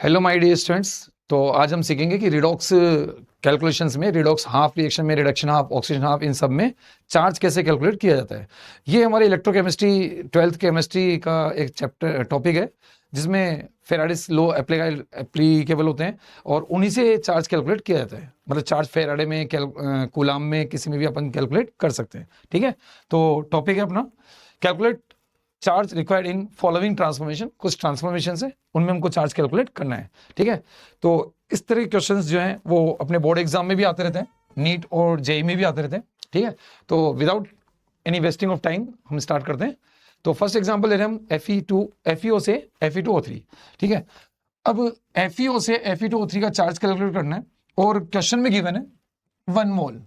Hello my dear students. तो आज हम सीखेंगे कि रिडॉक्स कैलकुलेशंस में, रिडॉक्स हाफ रिएक्शन में, रिडक्शन हाफ, ऑक्सीजन हाफ, इन सब में चार्ज कैसे कैलकुलेट किया जाता है। ये हमारे इलेक्ट्रोकेमिस्ट्री 12th केमिस्ट्री का एक चैप्टर टॉपिक है जिसमें फेराडेस लॉ एप्लीकेबल होते हैं और उन्हीं से चार्ज कैलकुलेट किया जाता है। मतलब चार्ज फेराडे में, कूलाम में, किसी में भी अपन कैलकुलेट कर सकते हैं। ठीक है, तो टॉपिक है अपना calculate charge required in following transformation. कुछ ट्रांसफॉर्मेशन है उनमें हमको चार्ज कैलकुलेट करना है। ठीक है, तो इस तरह के क्वेश्चंस जो हैं वो अपने बोर्ड एग्जाम में भी आते रहते हैं, नीट और जेई में भी आते रहते हैं। ठीक है, तो without any wasting of time हम स्टार्ट करते हैं। तो फर्स्ट एग्जाम्पल ले रहे हैं हम FeO से Fe2O3। ठीक है, अब FeO से Fe2O3 का चार्ज कैलकुलेट करना है और क्वेश्चन में गिवन है 1 मोल।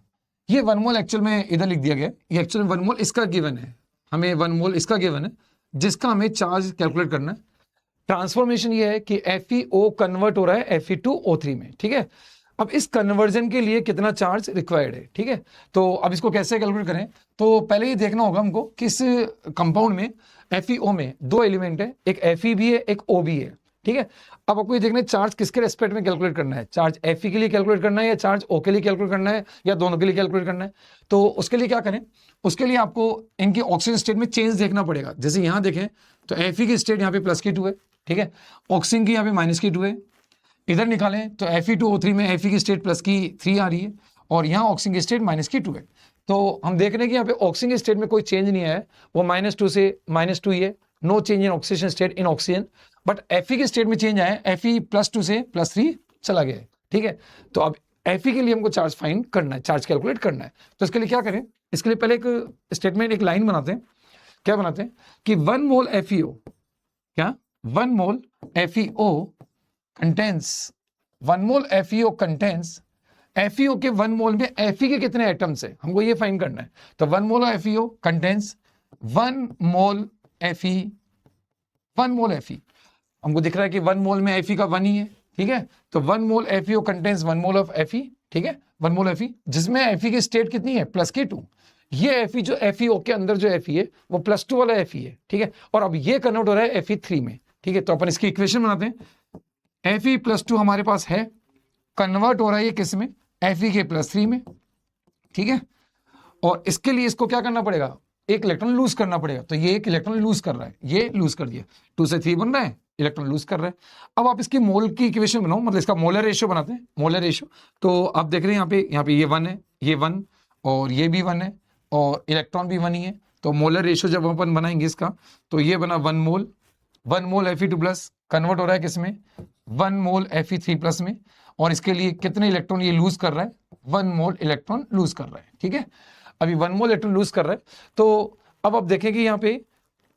ये 1 मोल एक्चुअल में इधर लिख दिया गया है, ये एक्चुअल में 1 मोल इसका गिवन है, हमें 1 मोल इसका गिवन है जिसका हमें चार्ज कैलकुलेट करना है। ट्रांसफॉर्मेशन ये है कि FeO कन्वर्ट हो रहा है Fe2O3 में। ठीक है, अब इस कन्वर्जन के लिए कितना चार्ज रिक्वायर्ड है। ठीक है, तो अब इसको कैसे कैलकुलेट करें, तो पहले ये देखना होगा हमको कि इस कंपाउंड में FeO में दो एलिमेंट है, एक Fe भी है, एक O भी है। ठीक है, अब आपको ये देखना है चार्ज किसके रेस्पेक्ट में कैलकुलेट करना है, चार्ज Fe के लिए कैलकुलेट करना है या चार्ज O के लिए कैलकुलेट करना है या दोनों के लिए कैलकुलेट करना है। तो उसके लिए क्या करें, उसके लिए आपको इनके ऑक्सीजन स्टेट में चेंज देखना पड़ेगा। जैसे यहाँ देखें तो Fe की स्टेट यहाँ पे +K2 है। ठीक है, ऑक्सीजन की यहाँ पे -K2 है। इधर निकालें तो Fe2O3 में Fe की स्टेट +K3 आ रही है और यहाँ ऑक्सीजन की स्टेट -K2 है। तो हम देख रहे हैं कि यहाँ पे ऑक्सीजन की स्टेट में कोई चेंज नहीं आया है, वो -2 से -2 ही है, no change in oxygen state in oxygen. But Fe की स्टेट में चेंज आया है, Fe +2 से +3 चला गया है। ठीक है, तो अब Fe के लिए हमको चार्ज फाइंड करना है, चार्ज कैलकुलेट करना है। तो इसके लिए क्या करें, इसके लिए पहले एक स्टेटमेंट, एक लाइन बनाते हैं। क्या बनाते हैं कि 1 मोल FeO, क्या 1 मोल FeO कंटेंस 1 मोल FeO कंटेंस FeO के 1 मोल में Fe के कितने एटम्स है, हमको ये फाइंड करना है। तो 1 मोल FeO कंटेंस 1 मोल Fe, 1 मोल Fe हमको दिख रहा है कि 1 मोल में Fe का 1 ही है। ठीक है, तो 1 मोल FeO contains 1 mole of Fe। ठीक है, 1 मोल Fe जिसमें Fe की स्टेट कितनी है, +K2। ये Fe जो FeO के अंदर जो Fe है वो +2 वाला Fe है। ठीक है, और अब ये कन्वर्ट हो रहा है Fe3 में। ठीक है, तो अपन इसकी इक्वेशन बनाते हैं। Fe +2 हमारे पास है, कन्वर्ट हो रहा है ये किस में, Fe के +3 में। ठीक है, और इसके लिए इसको क्या करना पड़ेगा, एक इलेक्ट्रॉन लूज करना पड़ेगा। तो ये एक इलेक्ट्रॉन लूज कर रहा है, ये लूज कर दिया, 2 से 3 बन रहा है, इलेक्ट्रॉन लूज कर रहा है। अब आप इसकी मोल की इक्वेशन बनाओ, मतलब इसका मोलर रेशियो बनाते हैं, मोलर रेशियो। तो आप देख रहे हैं यहाँ पे ये 1 है, ये 1 और ये भी 1 है और इलेक्ट्रॉन भी 1 ही है। तो मोलर रेशियो जब अपन बनाएंगे इसका, तो ये बना 1 मोल, 1 मोल Fe2+ कन्वर्ट हो रहा है किसमें, 1 मोल Fe3+ में। और इसके लिए कितने इलेक्ट्रॉन ये लूज कर रहा है, 1 मोल इलेक्ट्रॉन लूज कर रहा है। ठीक है, अभी 1 मोल इलेक्ट्रॉन लूज कर रहा है। तो अब आप देखें कि यहाँ पे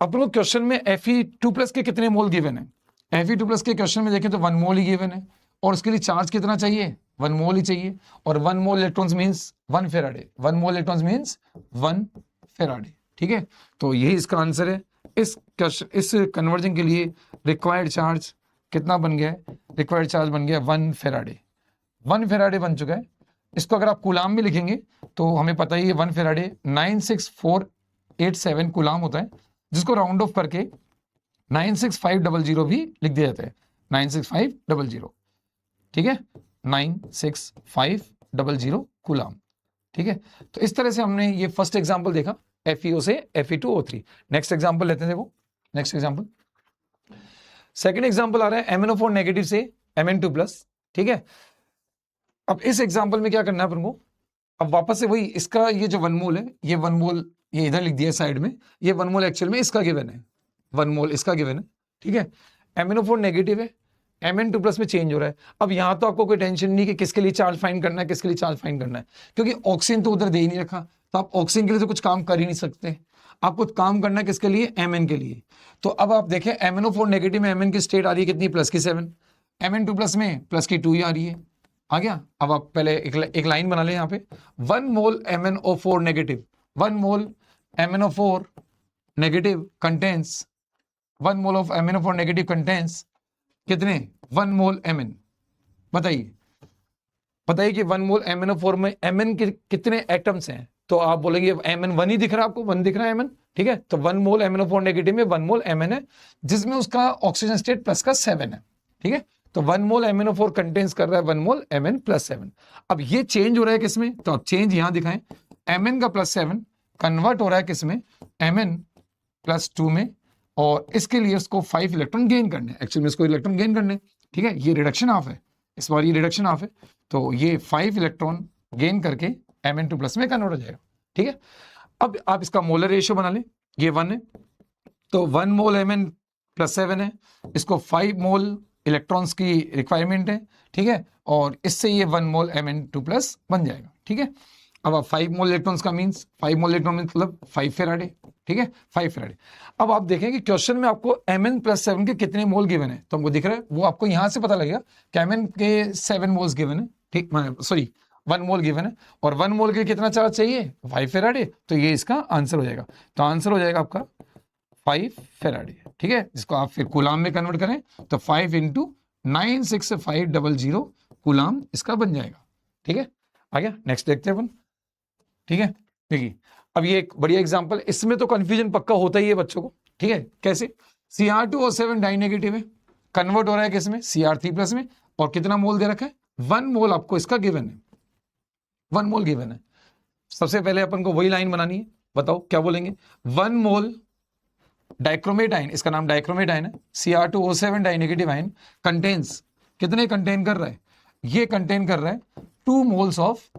अपने क्वेश्चन में Fe2+ के कितने मोल गिवन है। Fe2+ के क्वेश्चन में देखें तो 1 मोल ही गिवन है और उसके लिए चार्ज कितना चाहिए, 1 मोल ही चाहिए। और 1 मोल इलेक्ट्रॉन्स मींस 1 फेराडे, 1 मोल इलेक्ट्रॉन्स मींस 1 फेराडे। ठीक है, तो यही इसका आंसर है। इस कन्वर्जन के लिए रिक्वायर्ड चार्ज कितना बन गया है, रिक्वायर्ड चार्ज बन गया 1 फेराडे। 1 फेराडे बन चुका है। इसको अगर आप कूलाम में लिखेंगे तो हमें पता ही है 1 फेराडे 96487 कूलाम होता है, जिसको राउंड ऑफ करके 96500 भी लिख दिया जाता है, 96500। ठीक है, 96500 कूलाम। ठीक है, तो इस तरह से हमने ये फर्स्ट एग्जांपल देखा FeO से Fe2O3। नेक्स्ट एग्जांपल लेते हैं, देखो नेक्स्ट एग्जांपल, सेकंड एग्जांपल आ रहा है MnO4 नेगेटिव से Mn2+। ठीक है, अब इस एग्जांपल में क्या करना है अपन को, अब वापस से वही इसका ये जो 1 मोल है, ये 1 मोल ये इधर लिख दिया है साइड में, ये 1 मोल एक्चुअल में इसका गिवन है, 1 मोल इसका गिवन है। ठीक है, MnO4 नेगेटिव है, Mn2+ में चेंज हो रहा है। अब यहाँ तो आपको कोई टेंशन नहीं कि किसके लिए चार्ज फाइंड करना है, किसके लिए चार्ज फाइंड करना है, क्योंकि ऑक्सीजन तो उधर दे ही नहीं रखा, तो आप ऑक्सीजन के लिए तो कुछ काम कर ही नहीं सकते। आपको काम करना है किसके लिए, Mn के लिए। तो अब आप देखें MnO4 नेगेटिव में Mn की स्टेट आ रही है कितनी, +7, Mn2+ में +2 ही आ रही है, आ गया। अब आप पहले एक लाइन बना लें यहाँ पे, 1 मोल MnO4 negative, 1 mole MnO4 negative contains, 1 mole of MnO4 negative contains कितने, 1 मोल Mn। बताइए कि 1 मोल MnO4 में Mn के कितने एटम्स हैं, तो आप बोलेंगे Mn 1 ही दिख रहा है आपको, 1 दिख रहा है Mn। ठीक है, तो 1 मोल MnO4 नेगेटिव में 1 मोल Mn है, जिसमें उसका ऑक्सीजन स्टेट +7 है। ठीक है, तो 1 मोल MnO4 कंटेन्स कर रहा है 1 मोल Mn+7। अब ये चेंज हो रहा है किसमें, तो अब चेंज यहां दिखाएं, Mn का +7 कन्वर्ट हो रहा है किसमें, Mn+2 में, और इसके लिए उसको 5 इलेक्ट्रॉन गेन करने हैं, एक्चुअली में इसको इलेक्ट्रॉन गेन करने, ठीक है, ये रिडक्शन हाफ है, इस बार ये रिडक्शन हाफ है, तो ये 5 इलेक्ट्रॉन गेन करके Mn2+ में कन्वर्ट हो जाएगा, ठीक है। अब आप इसका मोलर रेशियो बना लें, ये 1 है, तो 1 मोल Mn+7 है, इसको 5 मोल इलेक्ट्रॉन्स की रिक्वायरमेंट है, ठीक है, और इससे ये 1 मोल Mn2+ बन जाएगा, ठीक है। अब आप 5 मोल इलेक्ट्रॉन्स का मींस 5 मोल इलेक्ट्रॉन मतलब 5 फेराडे, ठीक है, 5 फेराडे। अब आप देखें कि क्वेश्चन में आपको Mn+7 के कितने मोल गिवन है, तो हमको दिख रहा है, वो आपको यहां से पता लगेगा कि Mn के 7 मोल्स गिवन है, ठीक, सॉरी 1 मोल गिवन है, और 1 मोल के लिए कितना चार्ज चाहिए, 5 फेराडे, तो ये इसका आंसर हो जाएगा। तो आंसर हो जाएगा आपका 5 फेराडे, ठीक है, जिसको आप फिर कूलाम में कन्वर्ट करें तो 5 × 96500 कूलाम इसका बन जाएगा, ठीक है। आ गया, नेक्स्ट देखते हैं अपन, ठीक है। देखिए अब ये एक बढ़िया एग्जांपल, इसमें तो कंफ्यूजन पक्का होता ही है बच्चों को, ठीक है, कैसे, Cr2O7 डाइनेगेटिव है, कन्वर्ट हो रहा है किसमें, Cr3+ में, और कितना मोल दे रखा है, 1 मोल आपको इसका गिवन है, 1 मोल गिवन है। सबसे पहले अपन को वही लाइन बनानी है, बताओ क्या बोलेंगे, 1 मोल डाइक्रोमेट आयन, इसका नाम डाइक्रोमेट आयन है, Cr2O7 डाइनेगेटिव आयन कंटेन्स, कितने कंटेन कर रहा है, ये कंटेन कर रहा है 2 मोल्स ऑफ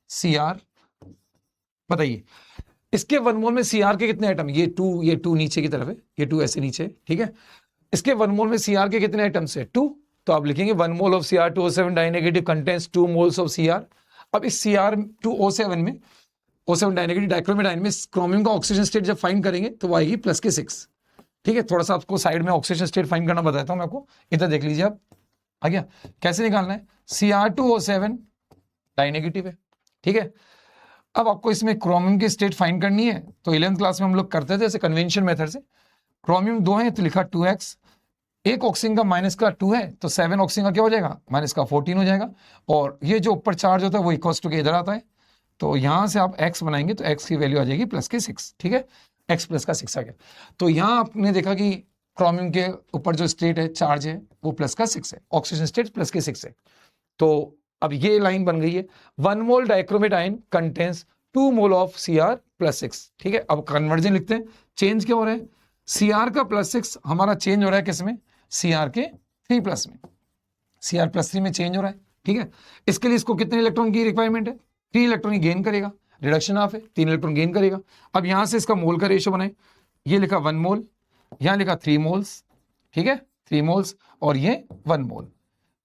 Cr। बताइए इसके 1 मोल में Cr के कितने आइटम, ये 2 नीचे की तरफ है, ये 2 ऐसे नीचे, ठीक है, इसके 1 मोल में Cr के कितने आइटम्स है, 2, तो आप लिखेंगे 1 mole of Cr2O7 dinegative contains 2 moles of Cr। अब इस Cr2O7 में O7 डाइनेगेटिव डाइक्रोमेट आयन में क्रोमियम का ऑक्सीजन स्टेट जब फाइंड करेंगे तो वो आएगी +6, ठीक है। थोड़ा सा आपको साइड में ऑक्सीजन स्टेट फाइंड करना बताता हूं मैं आपको, इधर देख लीजिए आप, आ गया, कैसे निकालना है, Cr2O7 डाइनेगेटिव है, ठीक है। अब आपको इसमें क्रोमियम की स्टेट फाइंड करनी है, तो 11th क्लास में हम लोग करते थे ऐसे कन्वेंशन मेथड से, क्रोमियम 2 है तो लिखा 2x, एक ऑक्सीजन का माइनस का 2 है तो 7 ऑक्सीजन का क्या हो जाएगा, माइनस का 14 हो जाएगा, और ये जो ऊपर चार्ज होता है वो इक्वल्स टू के इधर आता है, तो यहां से आप x बनाएंगे तो x की वैल्यू आ जाएगी +6, ठीक है, x +6 आ गया। तो यहां आपने देखा कि क्रोमियम के ऊपर जो स्टेट है, चार्ज है, वो +6 है, ऑक्सीजन स्टेट +6 है। तो अब ये लाइन बन गई है, 1 mole dichromate ion contains 2 mole of Cr+6, ठीक है। अब कन्वर्जन लिखते हैं, चेंज क्या हो रहा है, Cr का +6 हमारा चेंज हो रहा है किसमें, Cr के 3+ में, Cr+3 में चेंज हो रहा है, ठीक है। इसके लिए इसको कितने इलेक्ट्रॉन की रिक्वायरमेंट है, 3 इलेक्ट्रॉन गेन करेगा, रिडक्शन हाफ है, 3 इलेक्ट्रॉन गेन करेगा। अब यहां से इसका मोल का रेशियो बनाए, ये लिखा 1 मोल, यहां लिखा 3 मोल्स, ठीक है, 3 मोल्स, और ये 1 मोल,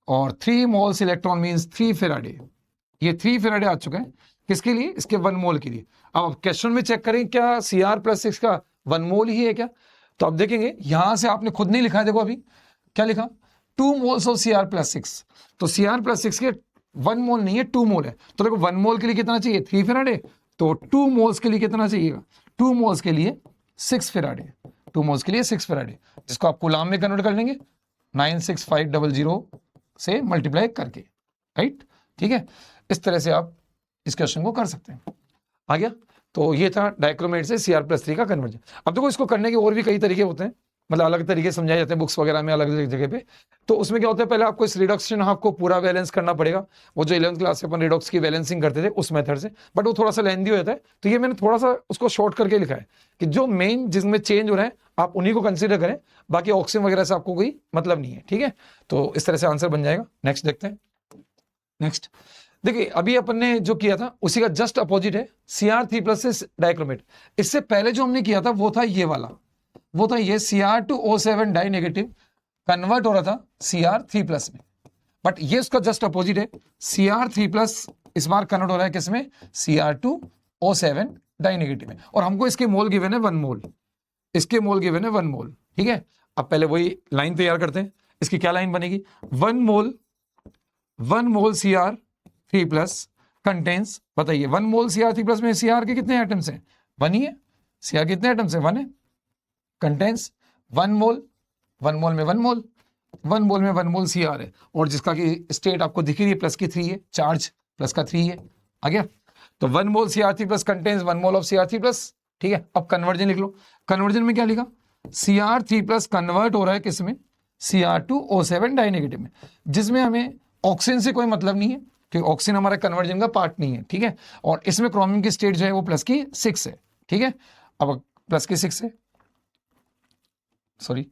और 3 मोल्स इलेक्ट्रॉन मींस 3 फेराडे, ये 3 फेराडे आ चुका है, किसके लिए, इसके 1 मोल के लिए। अब क्वेश्चन में चेक करें क्या Cr+6 का 1 मोल ही है क्या, तो अब देखेंगे यहां से आपने खुद नहीं लिखा है, देखो अभी क्या लिखा, 2 मोल्स ऑफ Cr+6, तो Cr+6 के 1 मोल नहीं है, 2 मोल है, तो देखो 1 मोल के लिए कितना चाहिए, 3 फेराडे, तो 2 मोल्स के लिए कितना चाहिएगा, 2 मोल्स के लिए 6 फेराडे, 2 मोल्स के लिए 6 फेराडे, जिसको आप कूलाम में कन्वर्ट कर लेंगे 96500 से मल्टीप्लाई करके, राइट, ठीक है। इस तरह से आप इस क्वेश्चन को कर सकते हैं। आ गया, तो ये था डाइक्रोमेट से Cr+3 का कन्वर्जन। अब देखो इसको करने के और भी कई तरीके होते हैं, मतलब अलग तरीके समझाए जाते हैं बुक्स वगैरह में, अलग अलग जगह पे। तो उसमें क्या होता है, पहले आपको इस रिडक्शन हाफ को पूरा बैलेंस करना पड़ेगा, वो जो 11th क्लास से अपन रिडॉक्स की बैलेंसिंग करते थे उस मेथड से, बट वो थोड़ा सा लेंदी हो जाता है, तो ये मैंने थोड़ा सा उसको शॉर्ट करके लिखा है कि जो मेन जिसमें चेंज हो रहा है आप उन्हीं को कंसिडर करें, बाकी ऑक्सीजन वगैरह से आपको कोई मतलब नहीं है, ठीक है। तो इस तरह से आंसर बन जाएगा। नेक्स्ट देखते हैं। नेक्स्ट देखिए, अभी अपन ने जो किया था उसी का जस्ट अपोजिट है, Cr3+ से डाइक्रोमेट। इससे पहले जो हमने किया था वो था ये वाला, वो था ये Cr2O7 डाइनेगेटिव कन्वर्ट हो रहा था Cr3+ में, बट ये उसका जस्ट अपोजिट है, Cr3+ इस बार कन्वर्ट हो रहा है किसमें, Cr2O7 डाइनेगेटिव में, और हमको इसके मोल गिवन है 1 मोल, इसके मोल गिवन है 1 मोल, ठीक है। अब पहले वही लाइन तैयार करते हैं, इसकी क्या लाइन बनेगी, 1 मोल Cr3+ कंटेन्स, बताइए 1 मोल Cr3+ में Cr के कितने एटम्स हैं, 1 ही है, Cr कितने एटम्स हैं, 1 है, कंटेन्स 1 मोल, 1 मोल में 1 मोल, 1 मोल में 1 मोल Cr है, और जिसका कि स्टेट आपको दिख रही है +3 है, चार्ज +3 है। आ गया, तो 1 मोल Cr3+ contains 1 mole of Cr3+, ठीक है। अब कन्वर्जन लिख लो, कन्वर्जन में क्या लिखा, Cr3+ कन्वर्ट हो रहा है किसमें, Cr2O7 डाई नेगेटिव में, जिसमें हमें ऑक्सीजन से कोई मतलब नहीं है क्योंकि ऑक्सीजन हमारा कन्वर्जन का पार्ट नहीं है, ठीक है। और इसमें क्रोमियम की स्टेट जो है वो +6 है, ठीक है। अब +6 है, सॉरी,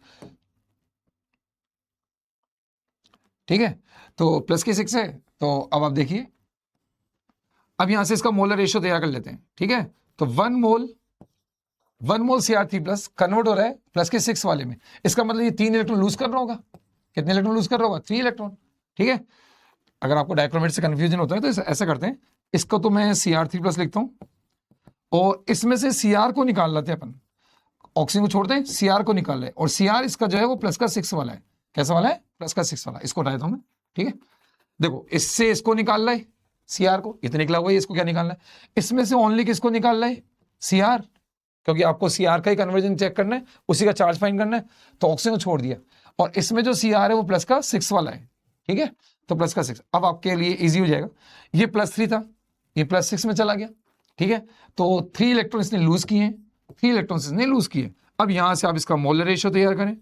ठीक है, तो +6 है। तो अब आप देखिए, अब यहां से इसका मोलर रेशियो तैयार कर लेते हैं, ठीक है। तो 1 मोल Cr3+ कन्वर्ट हो रहा है +6 वाले में, इसका मतलब ये 3 इलेक्ट्रॉन लूज कर रहा होगा। कितने इलेक्ट्रॉन लूज कर रहा होगा? 3 इलेक्ट्रॉन, ठीक है। अगर आपको डाइक्रोमेट से कंफ्यूजन होता है तो ऐसा करते हैं, इसको तो मैं Cr3+ लिखता हूं और इसमें से Cr को निकाल लेते हैं अपन, ऑक्सीजन को छोड़ते हैं, Cr को निकाल रहे हैं, और Cr इसका जो है वो +6 वाला है। कैसा वाला है? +6 वाला। इसको हटा देता हूं मैं, ठीक है। देखो, इससे इसको निकाल रहा है Cr को, इतना निकला हुआ है, इसको क्या निकालना है? इसमें से ओनली किसको निकाल रहा है? Cr, क्योंकि आपको Cr का ही कन्वर्जन चेक करना है, उसी का चार्ज फाइंड करना है, तो ऑक्सीजन को छोड़ दिया। और इसमें जो Cr है वो +6 वाला है, ठीक है, तो +6। अब आपके लिए इजी हो जाएगा, ये +3 था, ये +6 में चला गया, ठीक है। तो 3 इलेक्ट्रॉन इसने लूज किए हैं, 3 इलेक्ट्रॉन इसने लूज किए। अब यहां से आप इसका मोलर रेशियो तैयार करें,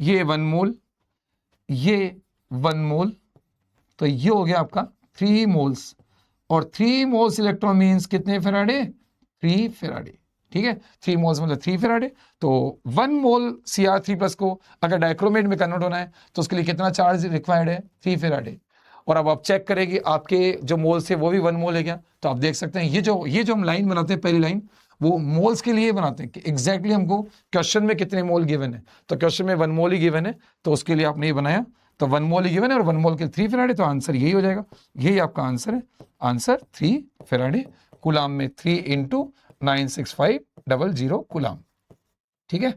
ये 1 मोल, ये 1 मोल, तो ये हो गया आपका 3 मोल्स, और 3 मोल्स इलेक्ट्रॉन मीन्स कितने फेराडे? 3 फेराडे, ठीक है। 3 मोल्स मतलब 3 फेराडे। तो 1 मोल Cr3+ को अगर डाइक्रोमेट में कन्वर्ट होना है तो उसके लिए कितना चार्ज रिक्वायर्ड है? 3 फेराडे। और अब आप चेक करें कि आपके जो मोल्स थे वो भी 1 मोल है क्या, तो आप देख सकते हैं ये जो हम लाइन बनाते हैं, पहली लाइन, वो मोल्स के लिए बनाते हैं कि एग्जैक्टली हमको क्वेश्चन में कितने मोल गिवन है। तो क्वेश्चन में 1 मोल ही गिवन है, तो उसके लिए आपने ये बनाया, तो 1 मोल ही गिवन है और 1 मोल के 3 फेराडे, तो आंसर यही हो जाएगा, यही आपका आंसर है। आंसर 3 फेराडे, कूलाम में 3 × 96500 कूलाम, ठीक है।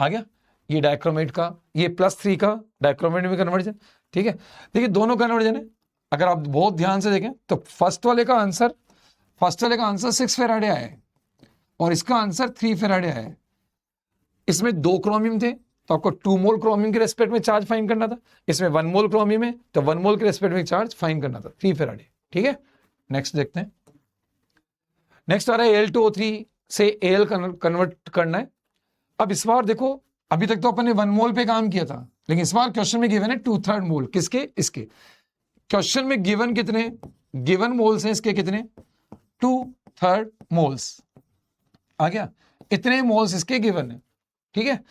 आ गया ये डाइक्रोमेट का, ये +3 का डाइक्रोमेट में कन्वर्जन, ठीक है। देखिए दोनों कन्वर्जन है, अगर आप बहुत ध्यान से देखें तो फर्स्ट वाले का आंसर 6 फेराडे आया है और इसका आंसर 3 फेराडे आया है। इसमें 2 क्रोमियम थे तो आपको 2 मोल क्रोमियम के रेस्पेक्ट में चार्ज फाइंड करना था, इसमें 1 मोल क्रोमियम है तो 1 मोल के रेस्पेक्ट में चार्ज फाइंड करना था, 3 फेराडे, ठीक है। नेक्स्ट देखते हैं, नेक्स्ट आ रहा है Al2O3 से Al कन्वर्ट करना है। अब इस बार देखो, अभी तक तो अपन ने 1 मोल पे काम किया था, लेकिन इस बार क्वेश्चन में गिवन है 2/3 मोल, किसके? इसके। क्वेश्चन में गिवन कितने? गिवन मोल्स हैं इसके कितने? 2/3 मोल्स। आ गया, इतने मोल्स इसके गिवन है, ठीक है।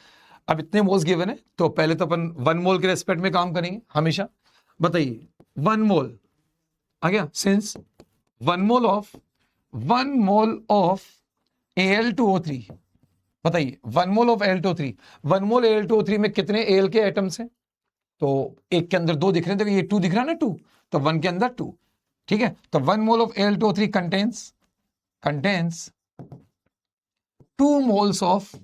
अब इतने मोल्स गिवन है तो पहले तो अपन 1 मोल के रेस्पेक्ट में काम करेंगे हमेशा। बताइए 1 मोल आ गया, सिंस 1 मोल ऑफ Al2O3, बताइए 1 mole of Al2O3, 1 mole Al2O3 में कितने Al के एटम्स हैं? तो एक के अंदर 2 दिख रहे हैं, देखो ये 2 दिख रहा है ना, 2, तो 1 के अंदर 2, ठीक है। तो 1 mole of Al2O3 contains 2 moles of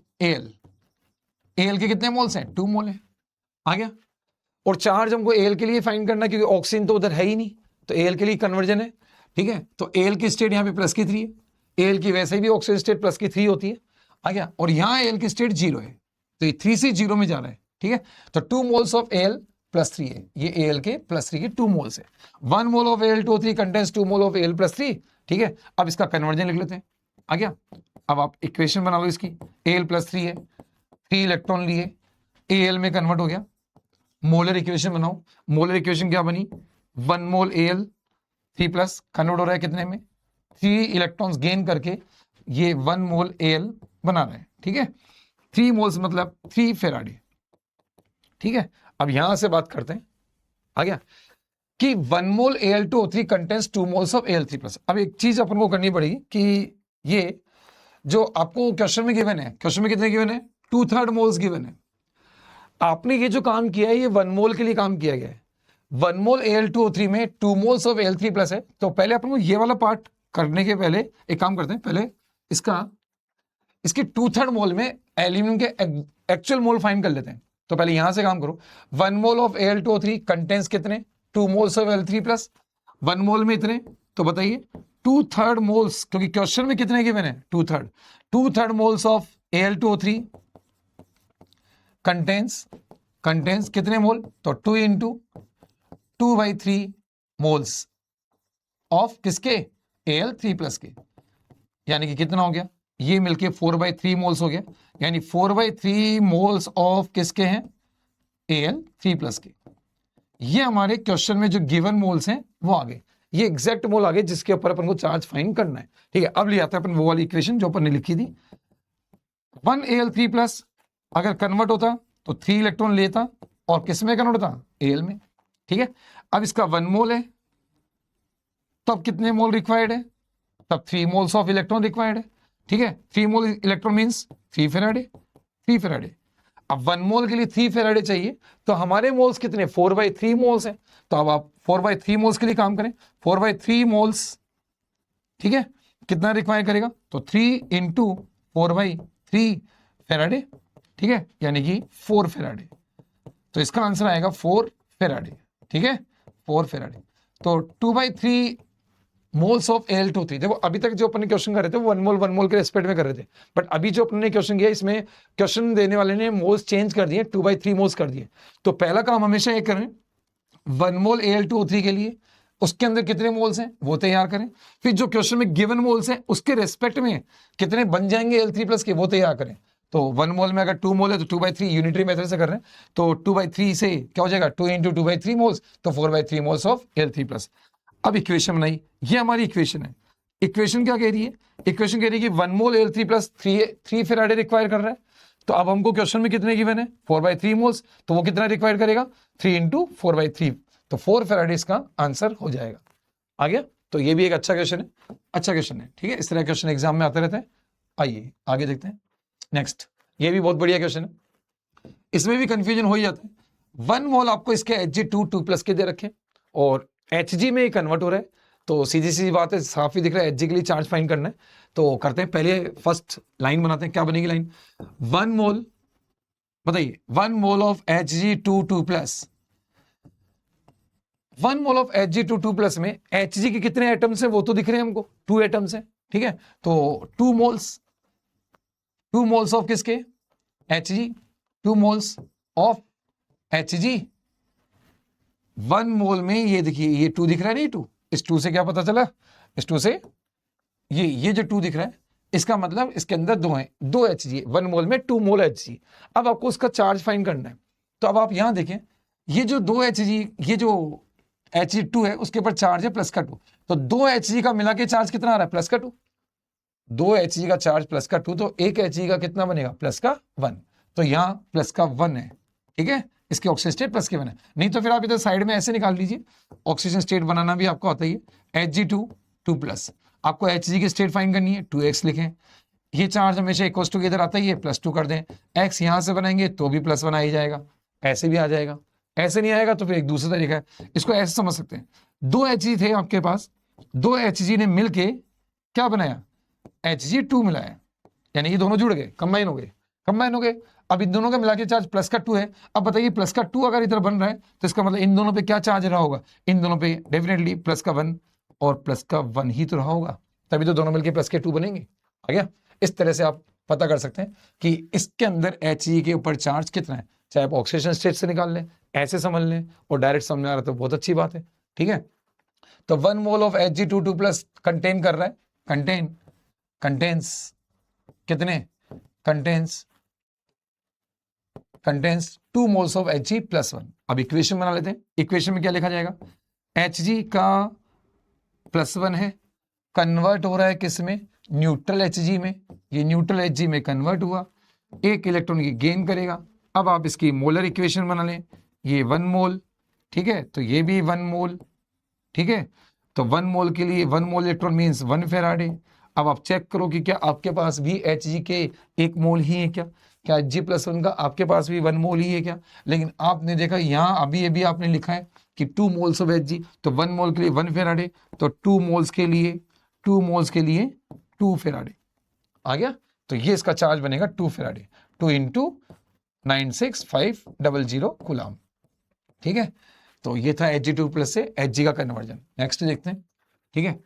Al के कितने मोल्स हैं? 2 मोल है। आ गया, और चार्ज हमको Al के लिए फाइंड करना, क्योंकि ऑक्सीजन तो उधर है ही नहीं, तो Al के लिए कन्वर्जन है, ठीक है। तो Al की स्टेट यहाँ पे +3 है, Al की वैसे भी ऑक्सीजन स्टेट +3 होती है। आ गया, और यहाँ Al की स्टेट 0 है, तो ये 3 से 0 में जा रहा है, ठीक है। तो 2 मोल्स ऑफ Al +3 है, ये Al के +3 के 2 मोल्स है। 1 mole of Al2O3 contains 2 mole of Al +3, ठीक है। अब इसका कन्वर्जन लिख लेते हैं। आ गया, अब आप इक्वेशन बना लो इसकी, Al +3 है, 3 इलेक्ट्रॉन लिए, Al में कन्वर्ट हो गया, मोलर इक्वेशन बनाओ। मोलर इक्वेशन क्या बनी? 1 मोल Al 3+ कन्वर्ट हो रहा है कितने में? 3 इलेक्ट्रॉन्स गेन करके ये 1 मोल Al बना रहे हैं, ठीक है। 3 मोल्स मतलब 3 फेराडे, ठीक है। अब यहां से बात करते हैं, आ गया, कि 1 मोल Al2O3 contains 2 moles of Al3+। अब एक चीज अपन को करनी पड़ेगी कि ये जो आपको क्वेश्चन में गिवन है, क्वेश्चन में कितने गिवन है? 2/3 मोल्स गिवन है। आपने ये जो काम किया है ये 1 मोल के लिए काम किया गया है। 1 मोल Al2O3 में 2 मोल्स ऑफ Al3+ है, तो पहले अपन को ये वाला पार्ट करने के पहले एक काम करते हैं, पहले इसके 2/3 मोल में एल्यूमिनियम के एक्चुअल मोल फाइंड कर लेते हैं। तो पहले यहां से काम करो, 1 मोल ऑफ Al2O3 कंटेन्स कितने? 2 मोल्स ऑफ Al3+। 1 मोल में इतने, तो बताइए 2/3 मोल्स, क्योंकि क्वेश्चन में कितने गिवन है? 2/3 मोल्स ऑफ Al2O3 कंटेन्स कितने मोल? तो 2 × 2/3 मोल्स ऑफ किसके? Al3+ के, यानी कि कितना हो गया? ये मिलके 4/3 मोल्स हो गया, यानी 4/3 मोल्स ऑफ किसके हैं? Al3+ के। ये हमारे क्वेश्चन में जो गिवन मोल्स हैं वो आ गए, ये एग्जैक्ट मोल आ गए जिसके ऊपर अपन को चार्ज फाइंड करना है। ठीक है, अब ले आते हैं अपन वो वाली इक्वेशन जो अपन ने लिखी थी। 1Al3+ अगर कन्वर्ट होता तो 3 इलेक्ट्रॉन लेता और किस में कन्वर्ट होता? Al में। ठीक है, अब इसका 1 मोल है, तब कितने मोल रिक्वायर्ड है? तब 3 मोल्स ऑफ इलेक्ट्रॉन रिक्वायर्ड है। ठीक है, 3 मोल इलेक्ट्रॉन मींस 3 फेराडे, 3 फेराडे। अब 1 मोल के लिए 3 फेराडे चाहिए, तो हमारे मोल्स कितने? 4/3 मोल्स हैं। तो अब आप 4/3 मोल्स के लिए काम करें, 4/3 मोल्स। ठीक है, कितना रिक्वायर करेगा? तो 3 × 4/3 फेराडे। ठीक है, यानी कि 4 फेराडे। तो इसका आंसर आएगा 4 फेराडे। ठीक है, 4 फेराडे। तो 2/3 मोल्स ऑफ Al2O3। देखो अभी तक जो अपन ने क्वेश्चन कर रहे थे वो 1 मोल के रेस्पेक्ट में कर रहे थे, बट अभी जो अपन ने क्वेश्चन किया इसमें क्वेश्चन देने वाले ने मोल्स चेंज कर दिए, 2/3 मोल्स कर दिए। तो पहला काम हमेशा ये करें, 1 मोल Al2O3 के लिए उसके अंदर कितने मोल्स हैं वो तैयार करें, फिर जो क्वेश्चन में गिवन मोल्स हैं उसके रेस्पेक्ट में कितने बन जाएंगे Al3+ के वो तैयार करें। तो 1 मोल में अगर 2 मोल है तो 2/3 यूनिटरी मेथड से कर रहे हैं, तो 2/3 से क्या हो जाएगा? 2 × 2/3 मोल्स, तो 4/3 मोल्स ऑफ Al3+। अब इक्वेशन बनाई, ये हमारी इक्वेशन है। इक्वेशन क्या कह रही है? इक्वेशन कह रही है कि 1 मोल Al3+ 3 फेराडे रिक्वायर कर रहा है। तो अब हमको क्वेश्चन में कितने गिवन है? 4/3 मोल्स, तो वो कितना रिक्वायर करेगा? 3 × 4/3, तो 4 फेराडे इसका आंसर हो जाएगा। आ गया? तो ये भी एक अच्छा क्वेश्चन है, अच्छा क्वेश्चन है। ठीक है, इस तरह क्वेश्चन एग्जाम में आते रहते हैं। आइए आगे देखते हैं नेक्स्ट। ये भी बहुत बढ़िया क्वेश्चन है, इसमें भी कंफ्यूजन हो ही जाता है। 1 मोल आपको इसके Hg2 के दे रखे और Hg में कन्वर्ट हो रहा है, तो सीधी सी बात है, साफ ही दिख रहा है Hg के लिए चार्ज फाइंड करना है। तो करते हैं, पहले फर्स्ट लाइन बनाते हैं। क्या बनेगी लाइन? 1 मोल, बताइए, 1 mole of Hg2 1 mole of Hg2 में Hg के कितने एटम्स हैं वो तो दिख रहे हैं हमको, 2 एटम्स हैं। ठीक है, तो 2 मोल्स ऑफ किसके? Hg, 2 moles of Hg। 1 मोल में ये देखिए, ये 2 दिख रहा है नहीं, 2, इस 2 से क्या पता चला? इस 2 से ये जो 2 दिख रहा है इसका मतलब इसके अंदर 2 हैं, 2 Hg, 1 मोल में 2 मोल Hg। अब आपको उसका चार्ज फाइंड करना है, तो अब आप यहां देखें, ये जो 2 Hg, ये जो Hg2 है उसके ऊपर चार्ज है +2, तो 2 Hg का मिला के चार्ज कितना आ रहा है? +2। 2 Hg का चार्ज +2, तो 1 Hg का कितना बनेगा? +1। तो यहाँ +1 है। ठीक है, इसके ऑक्सीजन स्टेट +1 है। नहीं तो फिर आप इधर साइड में ऐसे निकाल लीजिए, ऑक्सीजन स्टेट बनाना भी आपको आता ही है। Hg2 आपको Hg की स्टेट फाइंड करनी है, 2x लिखें। ये चार्ज हमेशा इक्वल टू इधर आता ही है, +2 कर दें। x यहां से बनाएंगे तो भी +1 आ ही जाएगा, ऐसे भी आ जाएगा। ऐसे नहीं आएगा तो फिर एक दूसरा तरीका है, इसको ऐसे समझ सकते हैं। 2 Hg थे आपके पास, 2 Hg ने मिलके क्या बनाया? Hg2 मिलाया, यानी ये दोनों जुड़ गए, कंबाइन हो गए। अब इन दोनों का मिला के चार्ज +2 है। अब बताइए +2 अगर इधर बन रहा है तो इसका मतलब इन दोनों पे क्या चार्ज रहा होगा? इन दोनों पे डेफिनेटली +1 और +1 ही तो रहा होगा, तभी तो दोनों मिलके +2 बनेंगे। आ गया? इस तरह से आप पता कर सकते हैं कि इसके अंदर Hg के ऊपर चार्ज कितना है, चाहे आप ऑक्सीडेशन स्टेट से निकाल लें, ऐसे समझ लें, और डायरेक्ट समझ आ रहा तो बहुत अच्छी बात है। ठीक है, तो 1 मोल ऑफ Hg2 कंटेन कर रहा है, कंटेन्स कितने? Contains 2 moles of Hg+1। अब इक्वेशन बना लेते हैं। इक्वेशन में क्या लिखा जाएगा? Hg का +1 है, कन्वर्ट हो रहा है किस में? न्यूट्रल Hg में। ये न्यूट्रल Hg में कन्वर्ट हुआ, 1 इलेक्ट्रॉन की गेन करेगा। अब आप इसकी मोलर इक्वेशन बना लें, ये 1 मोल, ठीक है, तो ये भी 1 मोल। ठीक है, तो 1 मोल के लिए 1 मोल इलेक्ट्रॉन मींस 1 फेराडे। अब आप चेक करो कि क्या आपके पास भी Hg के 1 मोल ही है क्या? क्या Hg+1 का आपके पास भी 1 मोल ही है क्या? लेकिन आपने देखा यहाँ अभी आपने लिखा है कि 2 मोल्स ऑफ Hg, तो 1 मोल के लिए 1 फेराडे, तो 2 मोल्स के लिए 2 फेराडे। आ गया? तो ये इसका चार्ज बनेगा 2 फेराडे, 2 × 96500 कूलम। ठीक है, तो ये था Hg2+ से Hg का कन्वर्जन। नेक्स्ट देखते हैं। ठीक है,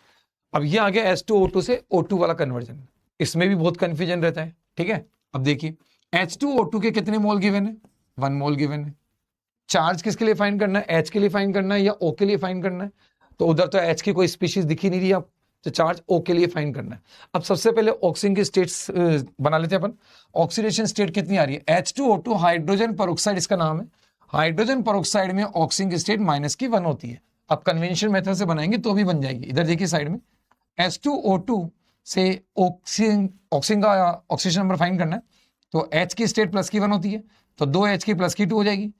अब ये आ गया H2O2 से O2 वाला कन्वर्जन, इसमें भी बहुत कंफ्यूजन रहता है। ठीक है, अब देखिए H2O2 के कितने मोल गिवन है? 1 मोल गिवन है। चार्ज किसके लिए फाइंड करना है? H के लिए फाइंड करना है या O के लिए फाइंड करना है? तो उधर तो H की कोई स्पीशीज दिखी नहीं रही, आप तो चार्ज O के लिए फाइंड करना है। अब सबसे पहले ऑक्सीजन की स्टेट्स बना लेते हैं अपन। ऑक्सीडेशन स्टेट कितनी आ रही है? H2O2 हाइड्रोजन पेरोक्साइड इसका नाम है। हाइड्रोजन पेरोक्साइड में ऑक्सीजन की स्टेट -1 होती है। अब कन्वेंशन मेथड से बनाएंगे तो भी बन जाएगी। इधर देखिए साइड में H2O2 से ऑक्सीजन का ऑक्सीजन नंबर फाइंड करना है, तो H की स्टेट +1 होती है, तो 2H की +2 हो जाएगी।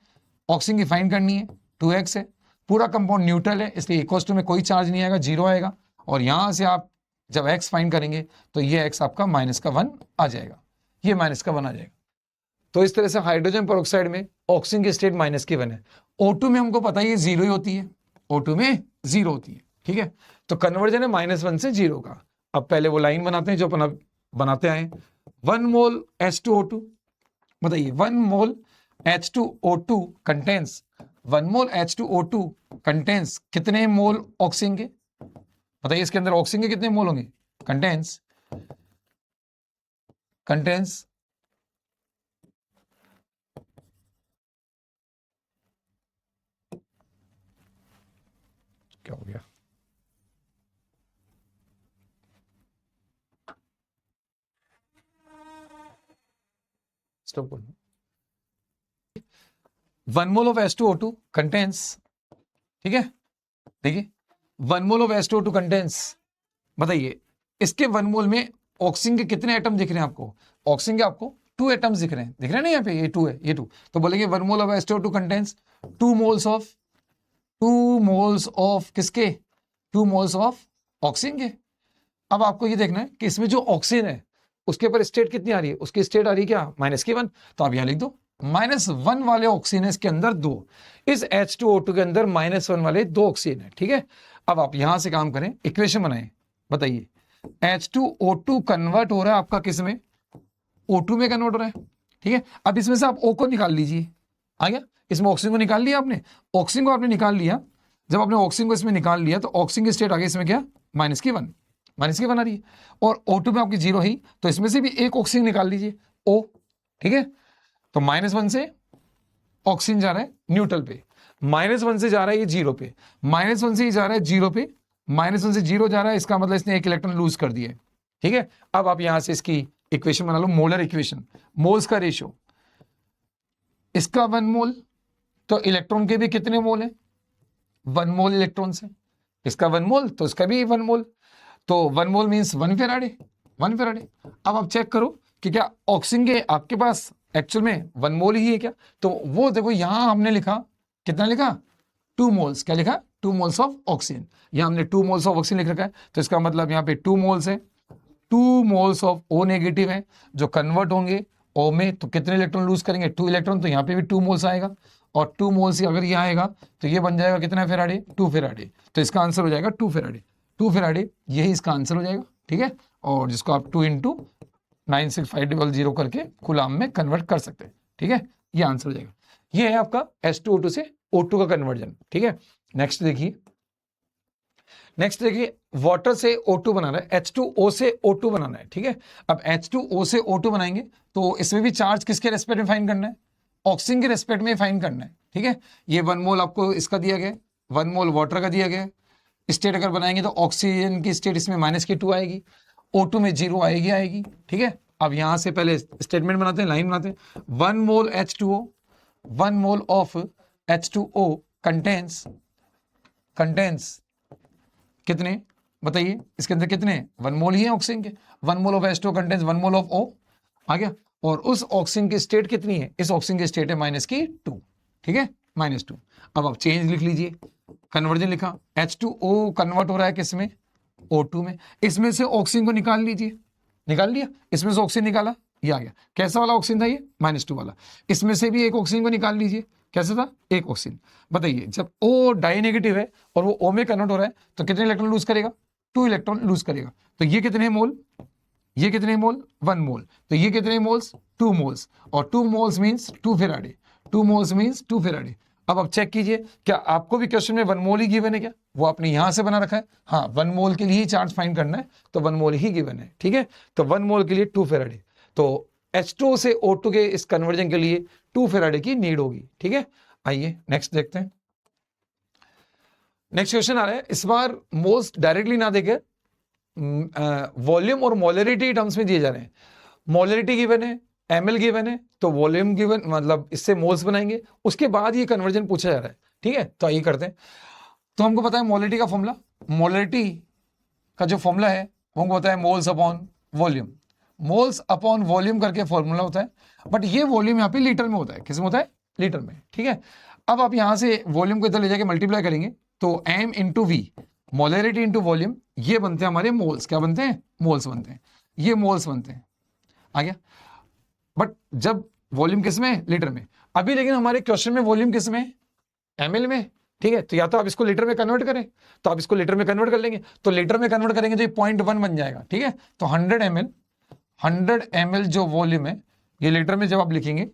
ऑक्सीजन की फाइंड करनी है, 2X है। पूरा कंपाउंड न्यूट्रल है, इसलिए इक्वल्स टू में कोई चार्ज नहीं आएगा, 0 आएगा। और यहां से आप जब X फाइंड करेंगे तो ये X आपका -1 आ जाएगा, ये -1 आ जाएगा। तो इस तरह से हाइड्रोजन पेरोक्साइड में ऑक्सीजन की स्टेट -1 है। O2 में हमको पता है ये 0 ही होती है, O2 में 0 होती है, ठीक है। तो कन्वर्जन है -1 से 0 का। अब पहले वो लाइन बनाते हैं जो अपन बनाते आए। 1 मोल H2O2, बताइए 1 मोल H2O2 कंटेन्स 1 मोल H2O2 कंटेन्स कितने मोल ऑक्सीजन के? बताइए इसके अंदर ऑक्सीजन के कितने मोल होंगे? कंटेन्स क्या हो गया? स्टॉप बोलो। 1 मोल ऑफ H2O2 कंटेन्स, ठीक है, देखिए 1 मोल ऑफ H2O2 कंटेन्स, बताइए इसके 1 मोल में ऑक्सीजन के कितने एटम दिख रहे हैं आपको? ऑक्सीजन के आपको 2 एटम्स दिख रहे हैं ना यहाँ पे, ये 2 है, ये 2। तो बोलेंगे 1 mole of H2O2 contains 2 moles of किसके? 2 मोल्स ऑफ ऑक्सीजन के। अब आपको ये देखना है कि इसमें जो ऑक्सीजन है उसके ऊपर स्टेट कितनी आ रही है? उसकी स्टेट आ रही है क्या? -1। तो आप यहां लिख दो -1 वाले ऑक्सीजन इसके अंदर 2, इस H2O2 के अंदर -1 वाले 2 ऑक्सीजन है, ठीक है। अब आप यहां से काम करें, इक्वेशन बनाएं, बताइए H2O2 कन्वर्ट हो रहा है आपका किस में? O2 में कन्वर्ट हो रहा है, ठीक है। अब इसमें से आप O को निकाल लीजिए, आ गया। इसमें ऑक्सीजन को निकाल लिया आपने, ऑक्सीजन को आपने निकाल लिया। जब आपने ऑक्सीजन को इसमें निकाल लिया तो ऑक्सीजन की स्टेट आ गई इसमें क्या? -1 आ रही है। और O2 में आपकी 0 ही, तो इसमें से भी एक ऑक्सीजन निकाल लीजिए O, ठीक है। तो -1 से ऑक्सीजन जा रहा है न्यूट्रल पे, -1 से जा रहा है ये 0 पे, -1 से ही जा रहा है 0 पे, -1 से 0 जा रहा है, इसका मतलब इसने एक इलेक्ट्रॉन लूज कर दिया है, ठीक है। अब आप यहां से इसकी इक्वेशन बना लो, मोलर इक्वेशन, मोल्स का रेशियो, इसका 1 मोल, तो इलेक्ट्रॉन के भी कितने मोल है? 1 मोल इलेक्ट्रॉन से, इसका 1 मोल तो इसका भी 1 मोल, तो 1 मोल मीन्स 1 फेराडे, 1 फेराडे। अब आप चेक करो कि क्या ऑक्सीजन के आपके पास एक्चुअल में 1 मोल ही है क्या? तो वो देखो यहां हमने लिखा, कितना लिखा? 2 मोल्स। क्या लिखा? 2 मोल्स ऑफ ऑक्सीजन। यहां हमने 2 मोल्स ऑफ ऑक्सीजन लिख रखा है, तो इसका मतलब यहाँ पे 2 मोल्स है, 2 मोल्स ऑफ O नेगेटिव है जो कन्वर्ट होंगे O में, तो कितने इलेक्ट्रॉन लूज करेंगे? 2 इलेक्ट्रॉन। तो यहाँ पे भी 2 मोल्स आएगा, और 2 मोल्स ही अगर ये आएगा तो ये बन जाएगा कितना फेराडे? 2 फेराडे। तो इसका आंसर हो जाएगा 2 फेराडे, 2 फेराडे, यही इसका आंसर हो जाएगा, ठीक है। और जिसको आप 2 × 96500 करके कूलाम में कन्वर्ट कर सकते हैं, ठीक है, ये आंसर हो जाएगा। ये है आपका H2O2 से O2 का कन्वर्जन, ठीक है। नेक्स्ट देखिए, वाटर से O2 बनाना है, H2O से O2 बनाना है, ठीक है। अब H2O से O2 बनाएंगे तो इसमें भी चार्ज किसके रेस्पेक्ट में फाइंड करना है? ऑक्सीजन के रेस्पेक्ट में फाइंड करना है, ठीक है। ये 1 मोल आपको इसका दिया गया, 1 मोल वाटर का दिया गया। स्टेट अगर बनाएंगे तो ऑक्सीजन की स्टेट इसमें -2 आएगी, O2 में 0 आएगी, ठीक है। अब यहां से पहले स्टेटमेंट बनाते हैं, लाइन बनाते हैं। 1 मोल H2O, 1 mole of H2O contains कितने? बताइए इसके अंदर कितने? 1 मोल ही है ऑक्सीजन के। 1 mole of H2O contains 1 mole of O, आ गया। और उस ऑक्सीजन की स्टेट कितनी है? इस ऑक्सीजन की स्टेट है -2, ठीक है, -2। अब आप चेंज लिख लीजिए, कन्वर्जन लिखा, H2O कन्वर्ट हो रहा है किस में? O2 में। इसमें से ऑक्सीजन को निकाल लीजिए, निकाल लिया, इसमें से ऑक्सीजन निकाला, ये आ गया। कैसा वाला ऑक्सीजन था ये? -2 वाला। इसमें से भी एक ऑक्सीजन को निकाल लीजिए, कैसा था? एक ऑक्सीजन। बताइए जब O डाई नेगेटिव है और वो O में कन्वर्ट हो रहा है तो कितने इलेक्ट्रॉन लूज करेगा? 2 इलेक्ट्रॉन लूज करेगा। तो ये कितने मोल? ये कितने मोल? 1 मोल। तो ये कितने मोल्स? 2 मोल्स। और 2 moles means 2 Faraday, 2 moles means 2 Faraday. अब आप चेक कीजिए, क्या आपको भी क्वेश्चन में 1 मोल ही गिवन है क्या? वो आपने यहां से बना रखा है, हाँ 1 मोल के लिए ही चार्ज फाइंड करना है, तो 1 मोल ही गिवन है, ठीक है। तो 1 मोल के लिए 2 फेराडे, तो H2O से O2 के इस कन्वर्जन के लिए 2 फेराडे की नीड होगी, ठीक है। आइए नेक्स्ट देखते हैं। नेक्स्ट क्वेश्चन आ रहा है, इस बार मोल्स डायरेक्टली ना देकर वॉल्यूम और मोलरिटी टर्म्स में दिए जा रहे हैं। मोलरिटी गिवन है ml गिवन है तो वॉल्यूम गिवन, मतलब इससे मोल्स बनाएंगे, उसके बाद ये कन्वर्जन पूछा जा रहा है, ठीक है। तो ये करते हैं। तो हमको पता है मोलरिटी का फॉर्मूला, मोलरिटी का जो फॉर्मूला है वो हमको पता है moles upon volume, moles upon volume करके फॉर्मूला होता है, बट ये वॉल्यूम यहाँ पे लीटर में होता है, किस में होता है, लीटर में, ठीक है। अब आप यहाँ से वॉल्यूम को इधर ले जाके मल्टीप्लाई करेंगे तो m into V, molarity into volume, ये बनते हैं हमारे मोल्स, क्या बनते हैं, मोल्स बनते हैं, ये मोल्स बनते हैं, आ गया। बट जब वॉल्यूम किस में, लीटर में, अभी लेकिन हमारे क्वेश्चन में वॉल्यूम किस में, ml में, ठीक है। तो या तो आप इसको लीटर में कन्वर्ट करें, तो आप इसको लीटर में कन्वर्ट कर लेंगे, तो लीटर में कन्वर्ट करेंगे तो ये 0.1 बन जाएगा, ठीक है। तो 100 ml जो वॉल्यूम है, ये लीटर में जब आप लिखेंगे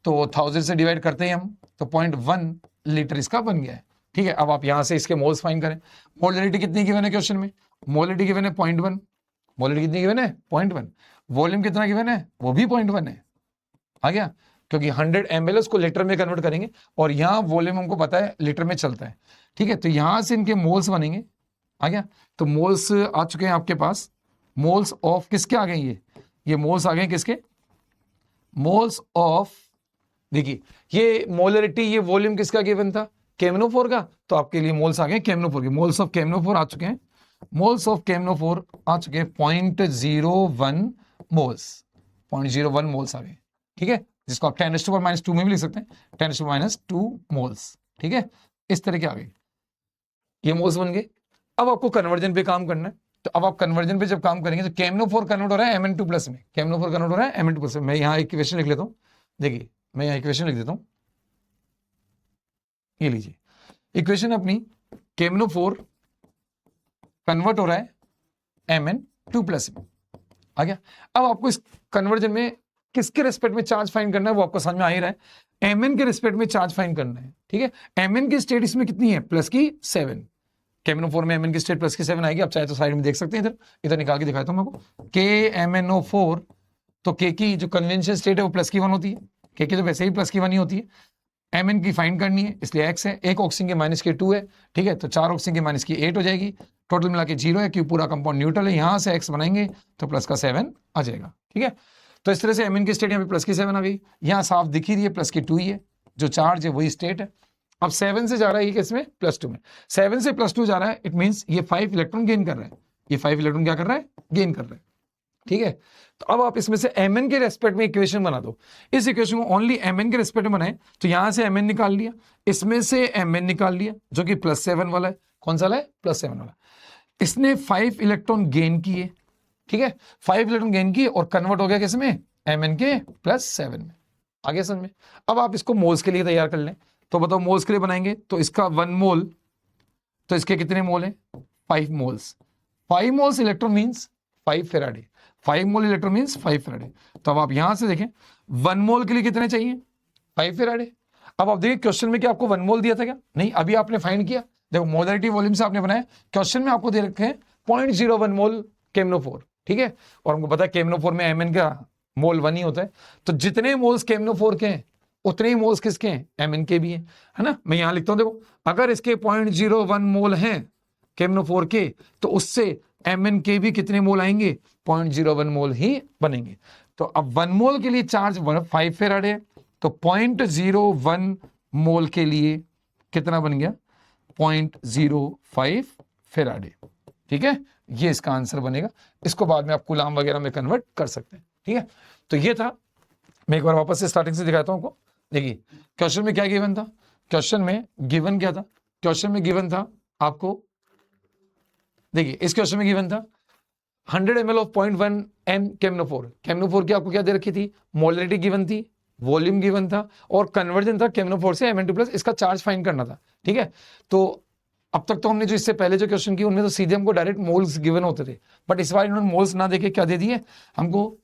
तो 1000 से डिवाइड करते हैं हम, तो 0.1 लीटर इसका बन गया है, ठीक है। अब आप यहां से इसके मोल्स फाइंड करें। मोलरिटी कितनी गिवन है क्वेश्चन में, मोलरिटी गिवन है 0.1, मोलरिटी कितनी गिवन है 0.1, वॉल्यूम कितना गिवन है, वो भी 0.1 है, आ गया। क्योंकि 100 ml उसको लीटर में कन्वर्ट करेंगे और यहाँ वॉल्यूम हमको पता है लीटर में चलता है, ठीक है। तो यहां से इनके मोल्स बनेंगे, आ गया। तो मोल्स आ चुके हैं आपके पास, मोल्स ऑफ किसके आ गए, ये मोल्स आ गए किसके, मोल्स ऑफ, देखिए ये मोलरिटी, ये वॉल्यूम किसका गिवन था, केमनोफोर का, तो आपके लिए मोल्स आ गए केमनोफोर के, मोल्स ऑफ केमनोफोर आ चुके हैं, मोल्स ऑफ केमनोफोर आ चुके हैं 0.01 मोल्स, 0.01 मोल्स आ गए, ठीक है। जिसको आप 10⁻² में भी लिख सकते हैं, 10⁻² मोल्स, ठीक है। इस तरह के आ गए, ये मोल्स बन गए। अब आपको कन्वर्जन पे काम करना है, तो अब आप कन्वर्जन पे जब काम करेंगे तो केमनोफोर कन्वर्ट हो रहा है Mn2+ में, केमनोफोर कन्वर्ट हो रहा है Mn2+ में। मैं यहाँ एक इक्वेशन लिख लेता हूँ, देखिए मैं यहाँ इक्वेशन लिख देता हूँ, ये लीजिए इक्वेशन अपनी, केमनोफोर कन्वर्ट हो रहा है Mn2+ में, आ गया। अब आपको इस कन्वर्जन में किसके रेस्पेक्ट में चार्ज फाइंड करना है वो आपको समझ में आ ही रहा है, Mn के रेस्पेक्ट में चार्ज फाइंड करना है, ठीक है। Mn की स्टेट इसमें कितनी है, +7, केमनोफोर में Mn की स्टेट +7 आएगी। आप चाहे तो साइड में देख सकते हैं, इधर इधर निकाल के दिखाता हूं आपको, KMnO4, तो K की जो कन्वेंशन स्टेट है वो +1 होती है, K की तो वैसे ही +1 ही होती है। Mn की फाइंड करनी है, इसलिए x है, एक ऑक्सीजन के -2 है, ठीक है। तो 4 ऑक्सीजन के -8 हो जाएगी, टोटल मिला के 0 है, क्योंकि पूरा कंपाउंड न्यूट्रल है। यहां से x बनाएंगे तो +7 आ जाएगा, ठीक है। तो इस तरह से Mn की स्टेट यहाँ पे +7 आ गई, यहाँ साफ दिख ही रही है +2 ही है, जो चार्ज है वही स्टेट है। अब 7 से जा रहा है ये किसमें, +2 में, 7 से +2 जा रहा है, इट मींस ये 5 इलेक्ट्रॉन गेन कर रहा है, ये 5 इलेक्ट्रॉन क्या कर रहा है, गेन कर रहा है, ठीक है। तो अब आप इसमें से Mn के रेस्पेक्ट में इक्वेशन बना दो, इस इक्वेशन को ओनली Mn के रेस्पेक्ट में बनाए, तो यहां से Mn निकाल लिया, इसमें से Mn निकाल लिया जो कि +7 वाला है, कौन सा वाला है, +7 वाला। इसने 5 इलेक्ट्रॉन गेन किए, ठीक है, 5 इलेक्ट्रॉन गेन किए और कन्वर्ट हो गया किसमें, Mn के +7 में, आगे समझ में। अब आप इसको मोल्स के लिए तैयार कर लें, तो बताओ मोल्स के लिए बनाएंगे तो इसका 1 मोल, तो इसके कितने मोल हैं, 5 moles, 5 moles electron means 5 Faraday, 5 मोल इलेक्ट्रॉन मींस 5 फेराडे। तो अब आप यहां से देखें 1 मोल के लिए कितने चाहिए, 5 फेराडे। अब आप देखिए क्वेश्चन में क्या आपको 1 मोल दिया था क्या, नहीं, अभी आपने फाइंड किया, देखो मोलरिटी वॉल्यूम से आपने बनाया, क्वेश्चन में आपको दे रखे हैं 0.01 मोल केमनोफोर, ठीक है। और हमको पता है केमनोफोर में Mn का मोल 1 ही होता है, तो जितने मोल्स केमनोफोर के हैं उतने ही मोल्स किसके हैं, Mn के भी हैं, है ना। मैं यहां लिखता हूं, देखो अगर इसके 0.01 मोल हैं केमनोफोर के, तो उससे Mn के भी कितने मोल आएंगे, 0.01 मोल ही बनेंगे। तो अब 1 मोल के लिए चार्ज 5 फेराडे है, तो 0.01 मोल के लिए कितना बन गया, 0.05 फेराडे, ठीक है। ये इसका आंसर बनेगा, इसको बाद में आप कूलाम वगैरह में कन्वर्ट कर सकते हैं, ठीक है। तो ये था, मैं एक बार वापस से स्टार्टिंग से दिखाता हूं आपको। देखिए क्वेश्चन में क्या गिवन था, क्वेश्चन में गिवन क्या था, क्वेश्चन में गिवन था आपको, देखिए इस क्वेश्चन में गिवन था 100 ml ऑफ 0.1 m केमनोफोर, केमनोफोर की आपको क्या दे रखी थी, मोलरिटी गिवन थी, वॉल्यूम गिवन था और कन्वर्जन था केमनोफोर से Mn2+, इसका चार्ज फाइंड करना था, ठीक है। तो अब तक तो हमने जो इससे पहले जो क्वेश्चन किए उनमें तो सीधे हमको डायरेक्ट मोल्स गिवन होते थे, बट इस बार इन्होंने मोल्स ना देके क्या दे दिए हमको,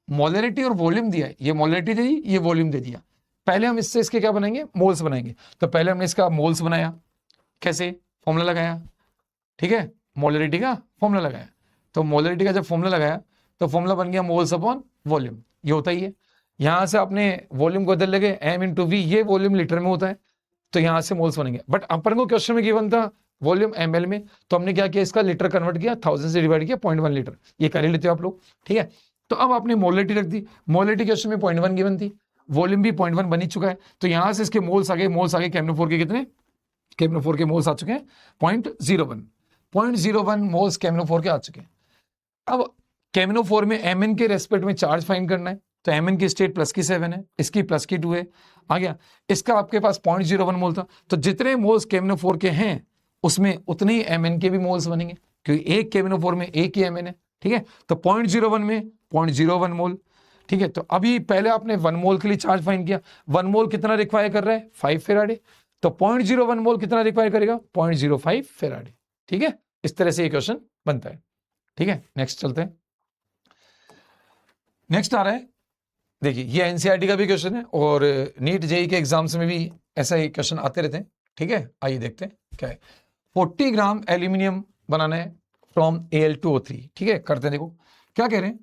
मोलरिटी और वॉल्यूम दिया है, ये मोलरिटी दे दी, ये वॉल्यूम दे दिया। पहले हम इससे इसके क्या बनाएंगे, मोल्स बनाएंगे। तो पहले हमने इसका मोल्स बनाया, कैसे, फॉर्मूला लगाया, ठीक है, मोलरिटी का फॉर्मूला लगाया। तो मोलरिटी का जब फॉर्मूला लगाया तो फॉर्मूला बन गया मोल्स अपॉन वॉल्यूम, ये होता ही है। यहां से आपने वॉल्यूम को इधर लगे M/V, ये वॉल्यूम लीटर में होता है, तो यहां से मोल्स बनेंगे। बट अपन को क्वेश्चन में गिवन था वॉल्यूम ml में, तो हमने क्या किया, इसका लीटर कन्वर्ट किया, 1000 से डिवाइड किया 0.1 लीटर, ये कर ही लेते हो आप लोग, ठीक है। तो अब आपने मोलरिटी रख दी, मोलरिटी क्वेश्चन में 0.1 गिवन थी, वॉल्यूम भी 0.1 बन ही चुका है, तो यहां से इसके मोल्स आ गए केमनोफोर के कितने, केमनोफोर के मोल्स आ चुके हैं 0.01 मोल्स केमनोफोर के आ चुके हैं। अब केमनोफोर में Mn के रेस्पेक्ट में चार्ज फाइंड करना है, तो Mn की स्टेट प्लस की 7 है, इसकी प्लस की 2 है, आ गया। इसका आपके पास 0.01 मोल था, तो जितने मोल्स केमनोफोर के हैं उसमें उतने ही Mn के भी मोल्स बनेंगे, क्योंकि एक केमनोफोर में एक ही Mn है, ठीक है। तो 0.01 में 0.01 मोल, ठीक है। तो अभी पहले आपने 1 मोल के लिए चार्ज फाइंड किया, 1 मोल कितना रिक्वायर कर रहा है, 5 फेराडे, तो 0.01 मोल कितना रिक्वायर करेगा, 0.05 फेराडे, ठीक है। इस तरह से ये क्वेश्चन बनता है, ठीक है। नेक्स्ट चलते हैं। नेक्स्ट आ रहा है, देखिए ये एनसीईआरटी का भी क्वेश्चन है और नीट जेईई के एग्जाम्स में भी ऐसा ही क्वेश्चन आते रहते हैं, ठीक है। आइए देखते हैं क्या है। 40 ग्राम एल्यूमिनियम बनाना है फ्रॉम Al2O3, ठीक है। करते हैं, देखो क्या कह रहे हैं,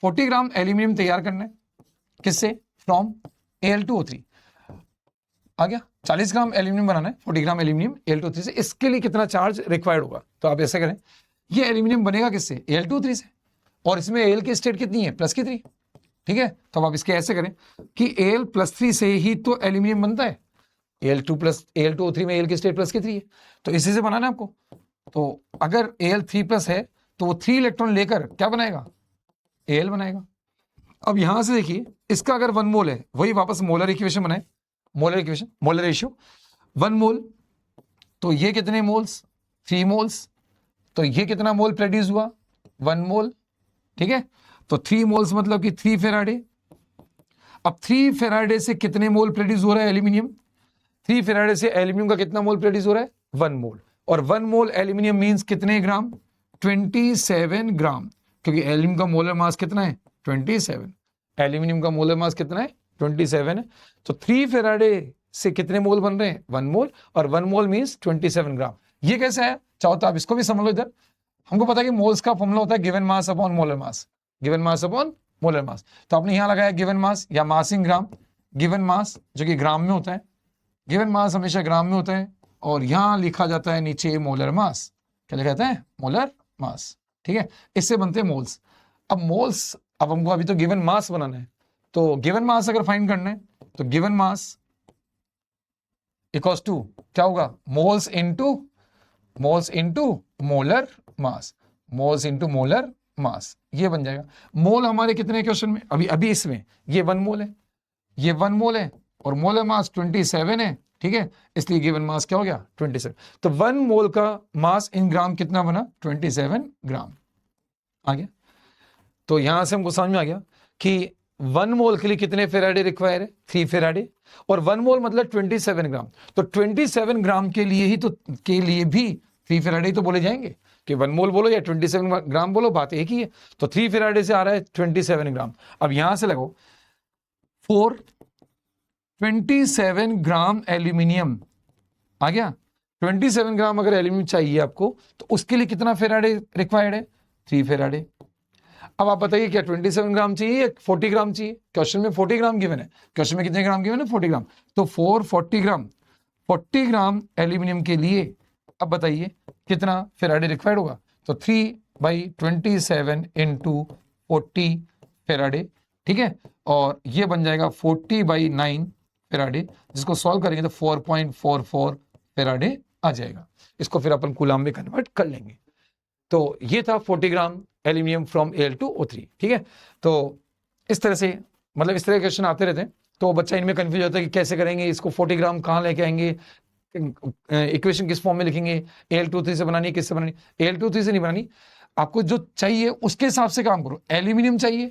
40 ग्राम एल्यूमिनियम तैयार करना है, किससे, फ्रॉम Al2O3, आ गया। 40 ग्राम एल्यूमिनियम बनाना है, 40 ग्राम एल्यूमिनियम Al2O3 से, इसके लिए कितना चार्ज रिक्वायर्ड होगा। तो आप ऐसा करें, ये एल्यूमिनियम बनेगा किससे, Al2O3 से, और इसमें Al की स्टेट कितनी है, प्लस की 3, ठीक है। तो अब आप इसके ऐसे करें कि Al+3 से ही तो एल्यूमिनियम बनता है, Al2O3 में Al की स्टेट प्लस की 3 है, तो इसी से बनाना है आपको। तो अगर Al3+ है तो वो 3 इलेक्ट्रॉन लेकर क्या बनाएगा, Al बनाएगा। अब यहां से देखिए, इसका अगर 1 मोल है, वही वापस मोलर इक्वेशन बनाए, मोलर इक्वेशन, मोलर रेशियो 1 मोल, तो ये कितने मोल्स, 3 मोल्स, तो ये कितना मोल प्रोड्यूस हुआ, 1 मोल, ठीक है। तो 3 मोल्स मतलब कि 3 फेराडे। अब 3 फेराडे से कितने मोल प्रोड्यूस हो रहा है एल्यूमिनियम, 3 फेराडे से एल्यूमिनियम का कितना मोल प्रोड्यूस हो रहा है, 1 मोल, और 1 मोल एल्यूमिनियम मींस कितने ग्राम, 27 ग्राम, क्योंकि एल्यूमिनियम का मोलर मास कितना है, 27, एल्यूमिनियम का मोलर मास कितना है, 27 है। तो 3 फेराडे से कितने मोल बन रहे हैं, 1 मोल, और 1 मोल मींस 27 ग्राम। ये कैसे है, चाहो तो आप इसको भी समझ लो। इधर हमको पता है कि मोल्स का फॉर्मूला होता है given mass upon molar mass, given mass upon molar mass. तो आपने यहां लगाया गिवन मास या मास इन ग्राम, गिवन मास जो कि ग्राम में होता है, गिवन मास हमेशा ग्राम में होता है, और यहां लिखा जाता है नीचे मोलर मास, क्या लिखा जाता है, मोलर मास, ठीक है। इससे बनते हैं मोल्स। अब मोल्स, अब हमको अभी तो गिवन मास बनाना है, तो गिवन मास अगर फाइंड करना है तो गिवन मास इक्वल्स टू क्या होगा, moles into molar mass, moles into molar mass, ये बन जाएगा। मोल हमारे कितने क्वेश्चन में, अभी इसमें ये 1 मोल है, ये 1 मोल है, और मोलर मास 27 है, ठीक है, इसलिए गिवन मास क्या हो गया, 27। तो 1 मोल का मास इन ग्राम कितना बना, 27 ग्राम, आ गया। तो यहां से हमको समझ में आ गया कि 1 मोल के लिए कितने फेराडे रिक्वायर है, 3 फेराडे, और 1 मोल मतलब 27 ग्राम, तो 27 ग्राम के लिए भी 3 फेराडे तो बोले जाएंगे, कि 1 मोल बोलो या 27 ग्राम बोलो, बात एक ही है। तो 3 फेराडे से आ रहा है 27 ग्राम। अब यहां से लगो 27 ग्राम एल्यूमिनियम, आ गया। 27 ग्राम अगर एल्यूमिनियम चाहिए आपको, तो उसके लिए कितना फेराडे रिक्वायर्ड है, 3 फेराडे। अब आप बताइए क्या 27 ग्राम चाहिए या 40 ग्राम चाहिए, क्वेश्चन में 40 ग्राम गिवन है, क्वेश्चन में कितने ग्राम गिवन है, 40 ग्राम, तो 40 ग्राम, 40 ग्राम एल्यूमिनियम के लिए अब बताइए कितना फेराडे रिक्वायर्ड होगा, तो 3/27 इंटू 40 फेराडे, ठीक है, और ये बन जाएगा 40/9 फेराडे, जिसको सॉल्व करेंगे तो 4.44 फेराडे आ जाएगा। इसको फिर अपन कूलाम में कन्वर्ट कर लेंगे। तो ये था 40 ग्राम एल्यूमिनियम फ्रॉम Al2O3, ठीक है। तो इस तरह से, मतलब इस तरह के क्वेश्चन आते रहते हैं, तो बच्चा इनमें कंफ्यूज होता है कि कैसे करेंगे इसको, 40 ग्राम कहाँ लेके आएंगे, इक्वेशन किस फॉर्म में लिखेंगे, Al2O3 से बनानी है, किससे बनानी, Al2O3 से नहीं बनानी, आपको जो चाहिए उसके हिसाब से काम करो। एल्यूमिनियम चाहिए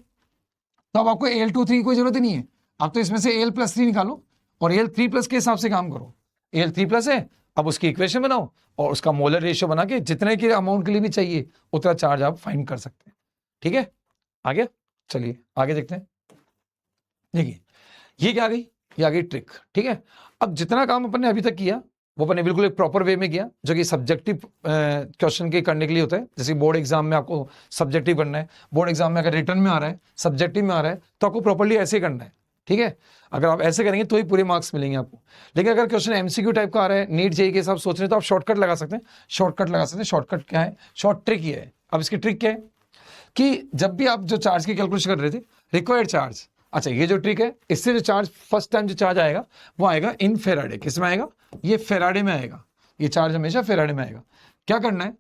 तो अब आपको Al2O3 की कोई जरूरत ही नहीं है, आप तो इसमें से Al+3 निकालो और Al3+ के हिसाब से काम करो। Al3+ है, अब उसकी इक्वेशन बनाओ और उसका मोलर रेशियो बना के जितने के अमाउंट के लिए भी चाहिए उतना चार्ज आप फाइंड कर सकते हैं, ठीक है। आगे चलिए आगे देखते हैं। देखिए ये क्या आ गई, ये आ गई ट्रिक, ठीक है। अब जितना काम अपन ने अभी तक किया वो अपन ने बिल्कुल एक प्रॉपर वे में किया, जो कि सब्जेक्टिव क्वेश्चन के करने के लिए होता है। जैसे बोर्ड एग्जाम में आपको सब्जेक्टिव करना है, बोर्ड एग्जाम में अगर रिटर्न में आ रहा है, सब्जेक्टिव में आ रहा है, तो आपको प्रॉपर्ली ऐसे ही करना है, ठीक है। अगर आप ऐसे करेंगे तो ही पूरे मार्क्स मिलेंगे आपको। लेकिन अगर क्वेश्चन एमसीक्यू टाइप का आ रहा है, नीट जेईई के हिसाब सोच रहे हैं, तो आप शॉर्टकट लगा सकते हैं। शॉर्टकट क्या है, शॉर्ट ट्रिक ये है। अब इसकी ट्रिक क्या है, कि जब भी आप जो चार्ज की कैलकुलेशन कर रहे थे, रिक्वायर्ड चार्ज, अच्छा ये जो ट्रिक है, इससे जो चार्ज फर्स्ट टाइम जो चार्ज आएगा वो आएगा इन फेराडे। किस में आएगा? ये फेराडे में आएगा, ये चार्ज हमेशा फेराडे में आएगा। क्या करना है,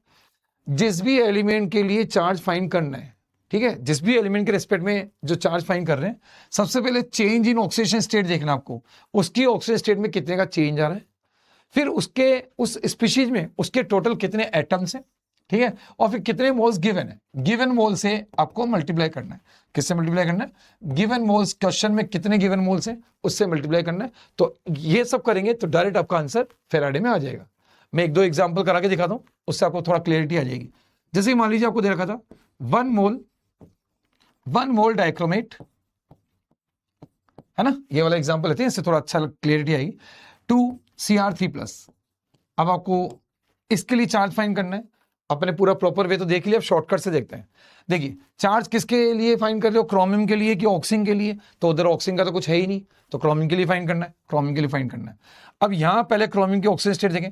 जिस भी एलिमेंट के लिए चार्ज फाइंड करना है, ठीक है, जिस भी एलिमेंट के रिस्पेक्ट में जो चार्ज फाइंड कर रहे हैं, सबसे पहले चेंज इन ऑक्सीडेशन स्टेट देखना आपको, उसकी ऑक्सीडेशन स्टेट में कितने का चेंज आ रहा है, फिर उसके उस स्पीशीज में उसके टोटल कितने एटम्स हैं, ठीक है, और फिर कितने मोल्स गिवन है, गिवन मोल से आपको मल्टीप्लाई करना है। किससे मल्टीप्लाई करना है? गिवन मोल्स, क्वेश्चन में कितने गिवन मोल्स हैं उससे मल्टीप्लाई करना है। तो ये सब करेंगे तो डायरेक्ट आपका आंसर फेराडे में आ जाएगा। मैं एक दो एग्जांपल करा के दिखाता हूं, उससे आपको थोड़ा क्लियरिटी आ जाएगी। जैसे मान लीजिए आपको दे रखा था 1 मोल डाइक्रोमेट, है ना, ये वाला एग्जांपल लेते हैं, इससे थोड़ा अच्छा क्लियरिटी आएगी। 2Cr3+। अब आपको इसके लिए चार्ज फाइंड करना है। अपने पूरा प्रॉपर वे तो देख लिया, अब शॉर्टकट से देखते हैं। देखिए चार्ज किसके लिए फाइंड कर रहे हो, क्रोमियम के लिए कि ऑक्सीजन के लिए? तो उधर ऑक्सीजन का तो कुछ है ही नहीं, तो क्रोमियम के लिए फाइंड करना है, क्रोमियम के लिए फाइंड करना है। अब यहां पहले क्रोमियम की ऑक्सीजन स्टेट देखें,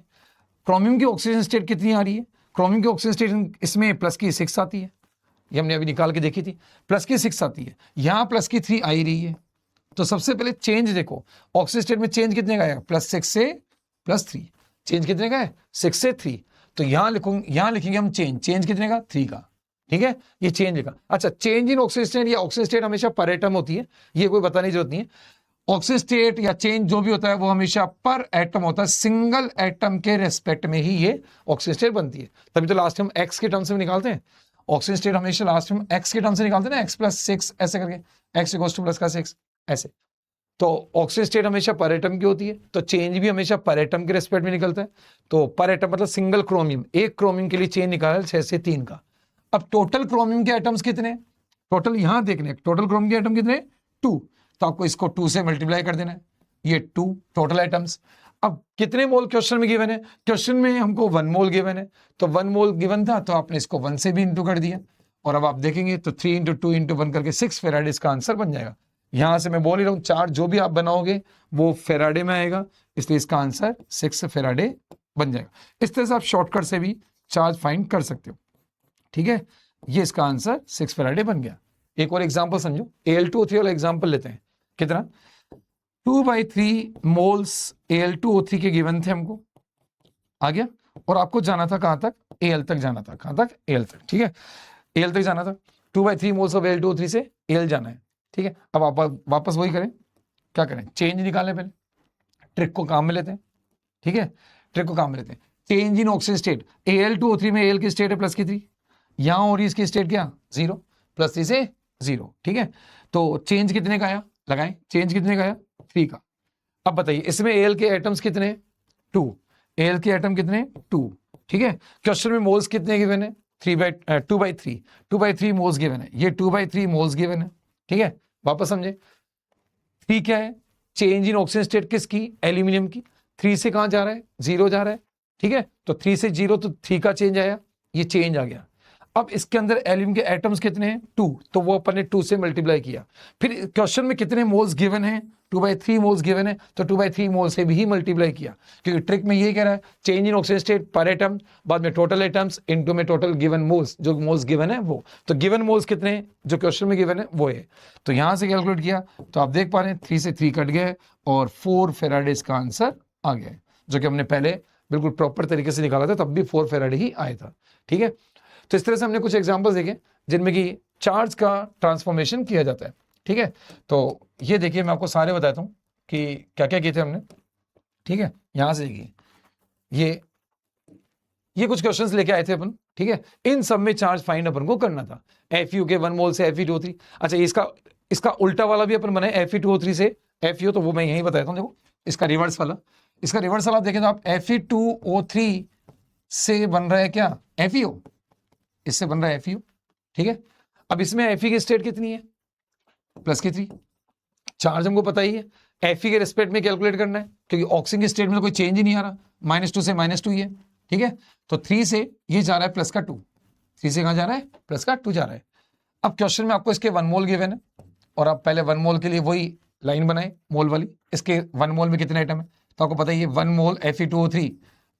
क्रोमियम की ऑक्सीजन स्टेट कितनी आ रही है? क्रोमियम की ऑक्सीजन स्टेट इसमें प्लस की 6 आती है, ये हमने अभी निकाल के देखी थी, प्लस की 6 आती है, यहां प्लस की 3 आ ही रही है। तो सबसे पहले चेंज देखो, ऑक्सीजन स्टेट में चेंज कितने का आएगा? +6 से +3। चेंज कितने का है? 6 से 3। तो यहां लिखेंगे हम चेंज कितने का? 3 का, ठीक है, ये चेंज लिखा। अच्छा, चेंज इन ऑक्सीजन स्टेट या ऑक्सीजन स्टेट हमेशा पर एटम होती है, ये कोई बताने की जरूरत नहीं है। ऑक्सीजन स्टेट या चेंज जो भी होता है वो हमेशा पर एटम होता है, सिंगल एटम के रेस्पेक्ट में ही ये ऑक्सीजन स्टेट बनती है। तभी तो लास्ट हम एक्स के टर्म से निकालते हैं ऑक्सीजन स्टेट, हमेशा लास्ट में एक्स के टर्म से निकालते हैं ना, x+6 ऐसे करके, x = +6 ऐसे। तो ऑक्सीजन स्टेट हमेशा पर एटम की होती है, तो चेंज भी हमेशा पर एटम के रेस्पेक्ट में निकलता है। तो पर एटम मतलब सिंगल क्रोमियम, एक क्रोमियम के लिए चेंज निकाला 6 से 3 का। अब टोटल क्रोमियम के एटम्स कितने? टोटल यहां देखने, टोटल क्रोमियम के एटम कितने? 2। तो आपको इसको 2 से मल्टीप्लाई कर देना है, ये 2 टोटल एटम्स। अब कितने मोल क्वेश्चन में गिवन है? क्वेश्चन में हमको 1 मोल गिवन है, तो 1 मोल गिवन था तो आपने इसको 1 से भी इंटू कर दिया, और अब आप देखेंगे तो 3 × 2 × 1 करके 6 फेराडे इसका आंसर बन जाएगा। यहां से मैं बोल ही रहा हूं, चार्ज जो भी आप बनाओगे वो फेराडे में आएगा, इसलिए इसका आंसर 6 फेराडे बन जाएगा। इस तरह से आप शॉर्टकट से भी चार्ज फाइंड कर सकते हो, ठीक है। ये इसका आंसर 6 फेराडे बन गया। एक और एग्जांपल समझो, Al2O3 वाला एग्जांपल लेते हैं। कितना? 2/3 मोल्स Al2O3 के गिवन थे हमको, आ गया, और आपको जाना था कहां तक? Al तक जाना था। कहां तक? Al तक, ठीक है, Al तक जाना था। 2/3 मोल्स ऑफ Al2O3 से Al जाना है, ठीक है। अब आप वापस वही करें, क्या करें? चेंज निकालें, पहले ट्रिक को काम में लेते हैं, ठीक है, ट्रिक को काम में लेते हैं। Change in oxygen state, Al2O3 में Al की स्टेट है +3, यहां और इसकी स्टेट क्या? 0, +3 से 0, ठीक है। तो चेंज कितने का आया? लगाएं, चेंज कितने का आया? 3 का। अब बताइए इसमें Al के एटम्स कितने? 2। Al के एटम कितने? 2, ठीक है। क्वेश्चन में मोल्स कितने गिवन है? 2/3 मोल्स गिवन है, ये 2/3 मोल्स गिवन है, ठीक है। वापस समझे, 3 क्या है? चेंज इन ऑक्सीजन स्टेट किसकी? एल्यूमिनियम की। 3 से कहां जा रहा है? 0 जा रहा है, ठीक है। तो 3 से 0, तो 3 का चेंज आया, ये चेंज आ गया। अब इसके अंदर एल्यूमिनियम के एटम्स कितने हैं? 2, तो वो अपन ने 2 से मल्टीप्लाई किया। फिर क्वेश्चन में कितने मोल्स गिवन है? 2/3 मोल्स गिवन है, तो 2/3 मोल से भी मल्टीप्लाई किया, क्योंकि ट्रिक में ये कह रहा है चेंज इन ऑक्सीजन स्टेट पर एटम, बाद में टोटल एटम्स इनटू में टोटल गिवन मोल्स, जो मोल्स गिवन है वो। तो गिवन मोल्स कितने हैं जो क्वेश्चन में गिवन है वो है, तो यहां से कैलकुलेट किया, तो आप देख पा रहे हैं 3 से 3 कट गए और 4 फेराडे इसका आंसर आ गया, जो कि हमने पहले बिल्कुल प्रॉपर तरीके से निकाला था, तब भी 4 फेराडे ही आया था, ठीक है। तो इस तरह से हमने कुछ एग्जांपल्स देखे जिनमें कि चार्ज का ट्रांसफॉर्मेशन किया जाता है, ठीक है। तो ये देखिए, मैं आपको सारे बताता हूं कि क्या क्या किए थे हमने, ठीक है। यहां से देखिए, ये कुछ क्वेश्चंस लेके आए थे अपन, ठीक है। इन सब में चार्ज फाइंड अपन को करना था। Fu के 1 मोल से Fe2O3, अच्छा इसका उल्टा वाला भी अपन बनाए, Fe2O3 से FeO, तो वो मैं यही बताता हूं। देखो इसका रिवर्स वाला आप देखें तो आप Fe2O3 से बन रहा है क्या? FeO, इससे बन रहा है FeO, ठीक है। अब इसमें Fe की स्टेट कितनी है? +3। चार्ज हमको पता ही है, Fe के रिस्पेक्ट में कैलकुलेट करना है, क्योंकि ऑक्सीजन की स्टेट में तो कोई चेंज ही नहीं आ रहा, -2 से -2 ही है, ठीक है। तो 3 से ये जा रहा है +2, 3 से कहां जा रहा है? +2 जा रहा है। अब क्वेश्चन में आपको इसके 1 मोल गिवन है, और आप पहले 1 मोल के लिए वही लाइन बनाए मोल वाली। इसके 1 मोल में कितने आइटम है? तो आपको पता ही है 1 मोल Fe2O3,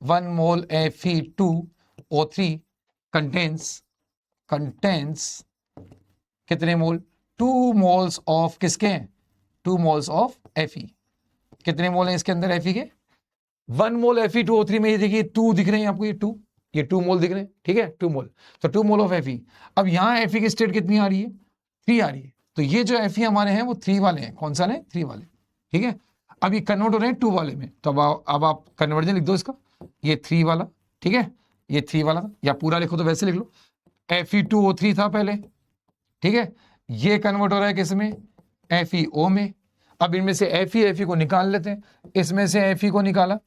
1 मोल Fe2O3 कंटेन्स कितने मोल? 2 मोल्स ऑफ किसके हैं? 2 मोल्स ऑफ Fe। कितने मोल हैं इसके अंदर Fe के? 1 मोल Fe2O3 में, ये देखिए 2 दिख रहे हैं आपको, ये 2 मोल दिख रहे हैं, ठीक है, 2 मोल, तो 2 मोल ऑफ Fe। अब यहाँ Fe की स्टेट कितनी आ रही है? 3 आ रही है, तो ये जो Fe हमारे हैं वो 3 वाले हैं। कौन सा है? 3 वाले, ठीक है। अब ये कन्वर्ट हो रहे हैं 2 वाले में, तो अब आप कन्वर्जन लिख दो इसका, ये 3 वाला, ठीक है, ये 3 वाला था, या पूरा लिखो तो वैसे लिख लो, Fe2O3 था पहले, ठीक है, ये कन्वर्ट हो रहा है किस में? FeO में। अब इनमें से Fe को निकाल लेते हैं, इसमें से Fe को निकाला,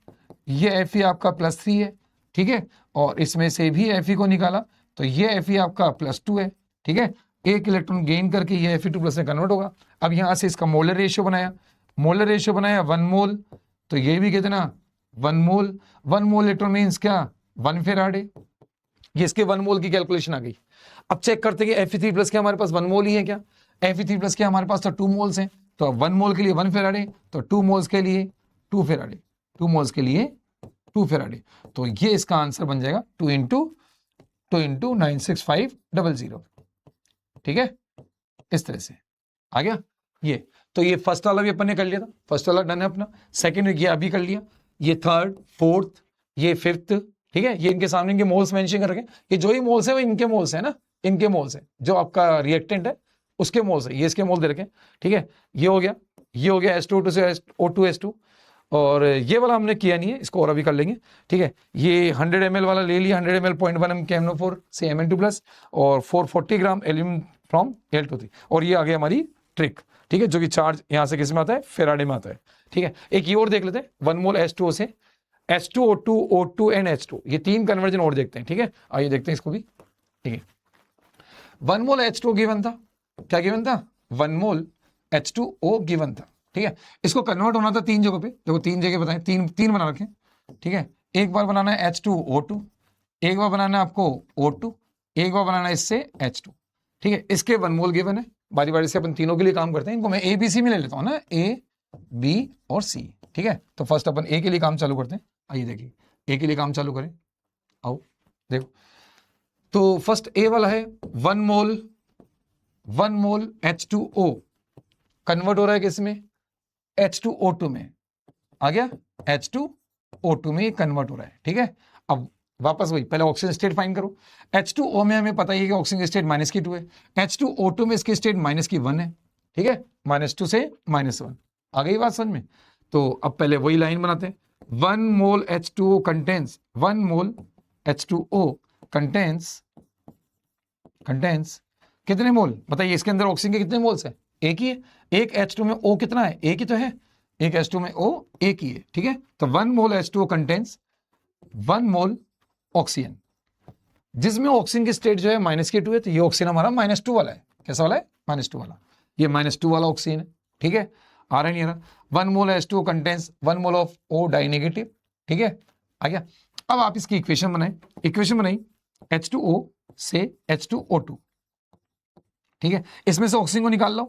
ये Fe आपका +3 है, ठीक है, और इसमें से भी Fe को निकाला, तो ये Fe आपका +2 है, ठीक है। एक इलेक्ट्रॉन गेन करके ये Fe2+ में कन्वर्ट होगा। अब यहां से इसका मोलर रेशियो बनाया, 1 मोल, तो ये भी कितना? 1 मोल। 1 मोल इलेक्ट्रॉन मीन्स क्या? 1 फेराडे। ये इसके 1 मोल की कैलकुलेशन आ गई। अब चेक करते हैं कि Fe3+ के हमारे पास 1 मोल ही है क्या? Fe3+ के हमारे पास तो 2 मोल्स हैं, तो 1 मोल के लिए 1 फेराडे, तो 2 मोल्स के लिए 2 फेराडे, 2 मोल्स के लिए 2 फेराडे। तो ये इसका आंसर बन जाएगा 2 इंटू 96500, ठीक है, इस तरह से आ गया ये। तो ये फर्स्ट वाला भी अपन ने कर लिया था, फर्स्ट वाला डन है अपना। सेकंड ये अभी कर लिया, ये थर्ड, फोर्थ, ये फिफ्थ, ठीक है। ये इनके सामने इनके मोल्स मेंशन कर रखे, ये जो ही मोल्स है वो इनके मोल्स है ना, इनके मोल्स है, जो आपका रिएक्टेंट है उसके मोल्स है, ये इसके मोल दे रखे, ठीक है। ये हो गया H2O2 से O2H2, और ये वाला हमने किया नहीं है, इसको और अभी कर लेंगे, ठीक है। ये 100 ml वाला ले लिया, 100 ml 0.1 m KMnO4 से Mn2+, और 440 ग्राम एल्यूमिनियम फ्रॉम Al2O3, और ये आ गया हमारी ट्रिक, ठीक है, जो कि चार्ज यहां से किस में आता है? फेराडे में आता है, ठीक है। एक ये और देख लेते हैं, 1 मोल H2O से H2O2, O2 एंड H2, ये 3 कन्वर्जन और देखते हैं, ठीक है। आइए देखते हैं इसको भी, ठीक है। 1 मोल H2O गिवन था, क्या गिवन था? 1 मोल H2O गिवन था, ठीक है। इसको कन्वर्ट होना था 3 जगह पे, देखो 3 जगह बताएं, 3 बना रखे, ठीक है। एक बार बनाना है H2O2, एक बार बनाना है आपको O2, एक बार बनाना है इससे H2, ठीक है। इसके 1 मोल गिवन है, बारी बारी से अपन तीनों के लिए काम करते हैं, इनको मैं ABC में ले लेता हूं ना, A, B और C, ठीक है। तो फर्स्ट अपन A के लिए काम चालू करते हैं, आइए देखिए A के लिए काम चालू करें, आओ देखो। तो फर्स्ट A वाला है 1 मोल H2O कन्वर्ट हो रहा है किसमें? H2O2 में, आ गया, H2O2 में कन्वर्ट हो रहा है, ठीक है। अब वापस वही, पहले ऑक्सीजन स्टेट फाइंड करो। H2O में हमें पता ही है कि ऑक्सीजन स्टेट -2 है, H2O2 में इसकी स्टेट -1 है, ठीक है, -2 से -1, आ गई बात समझ में। तो अब पहले वही लाइन बनाते हैं, 1 मोल H2O कंटेन्स, 1 मोल H2O कंटेन्स कितने मोल बताइए? इसके अंदर ऑक्सीजन के कितने मोल्स है? एक ही है। एक H2 में O कितना है? एक ही तो है, एक H2 में O एक ही है, ठीक है। तो 1 मोल H2O कंटेन्स 1 मोल ऑक्सीजन, जिसमें ऑक्सीजन की स्टेट जो है -2 है, तो ये ऑक्सीजन हमारा -2 वाला है। कैसा वाला है? -2 वाला, ये -2 वाला ऑक्सीजन है, ठीक है। आ रहा नहीं आ रहा? 1 मोल H2O contains 1 mole of O die negative, ठीक है, आ गया। अब आप इसकी इक्वेशन बनाई H2O से H2O2, ठीक है। इसमें से ऑक्सीजन को निकाल लो,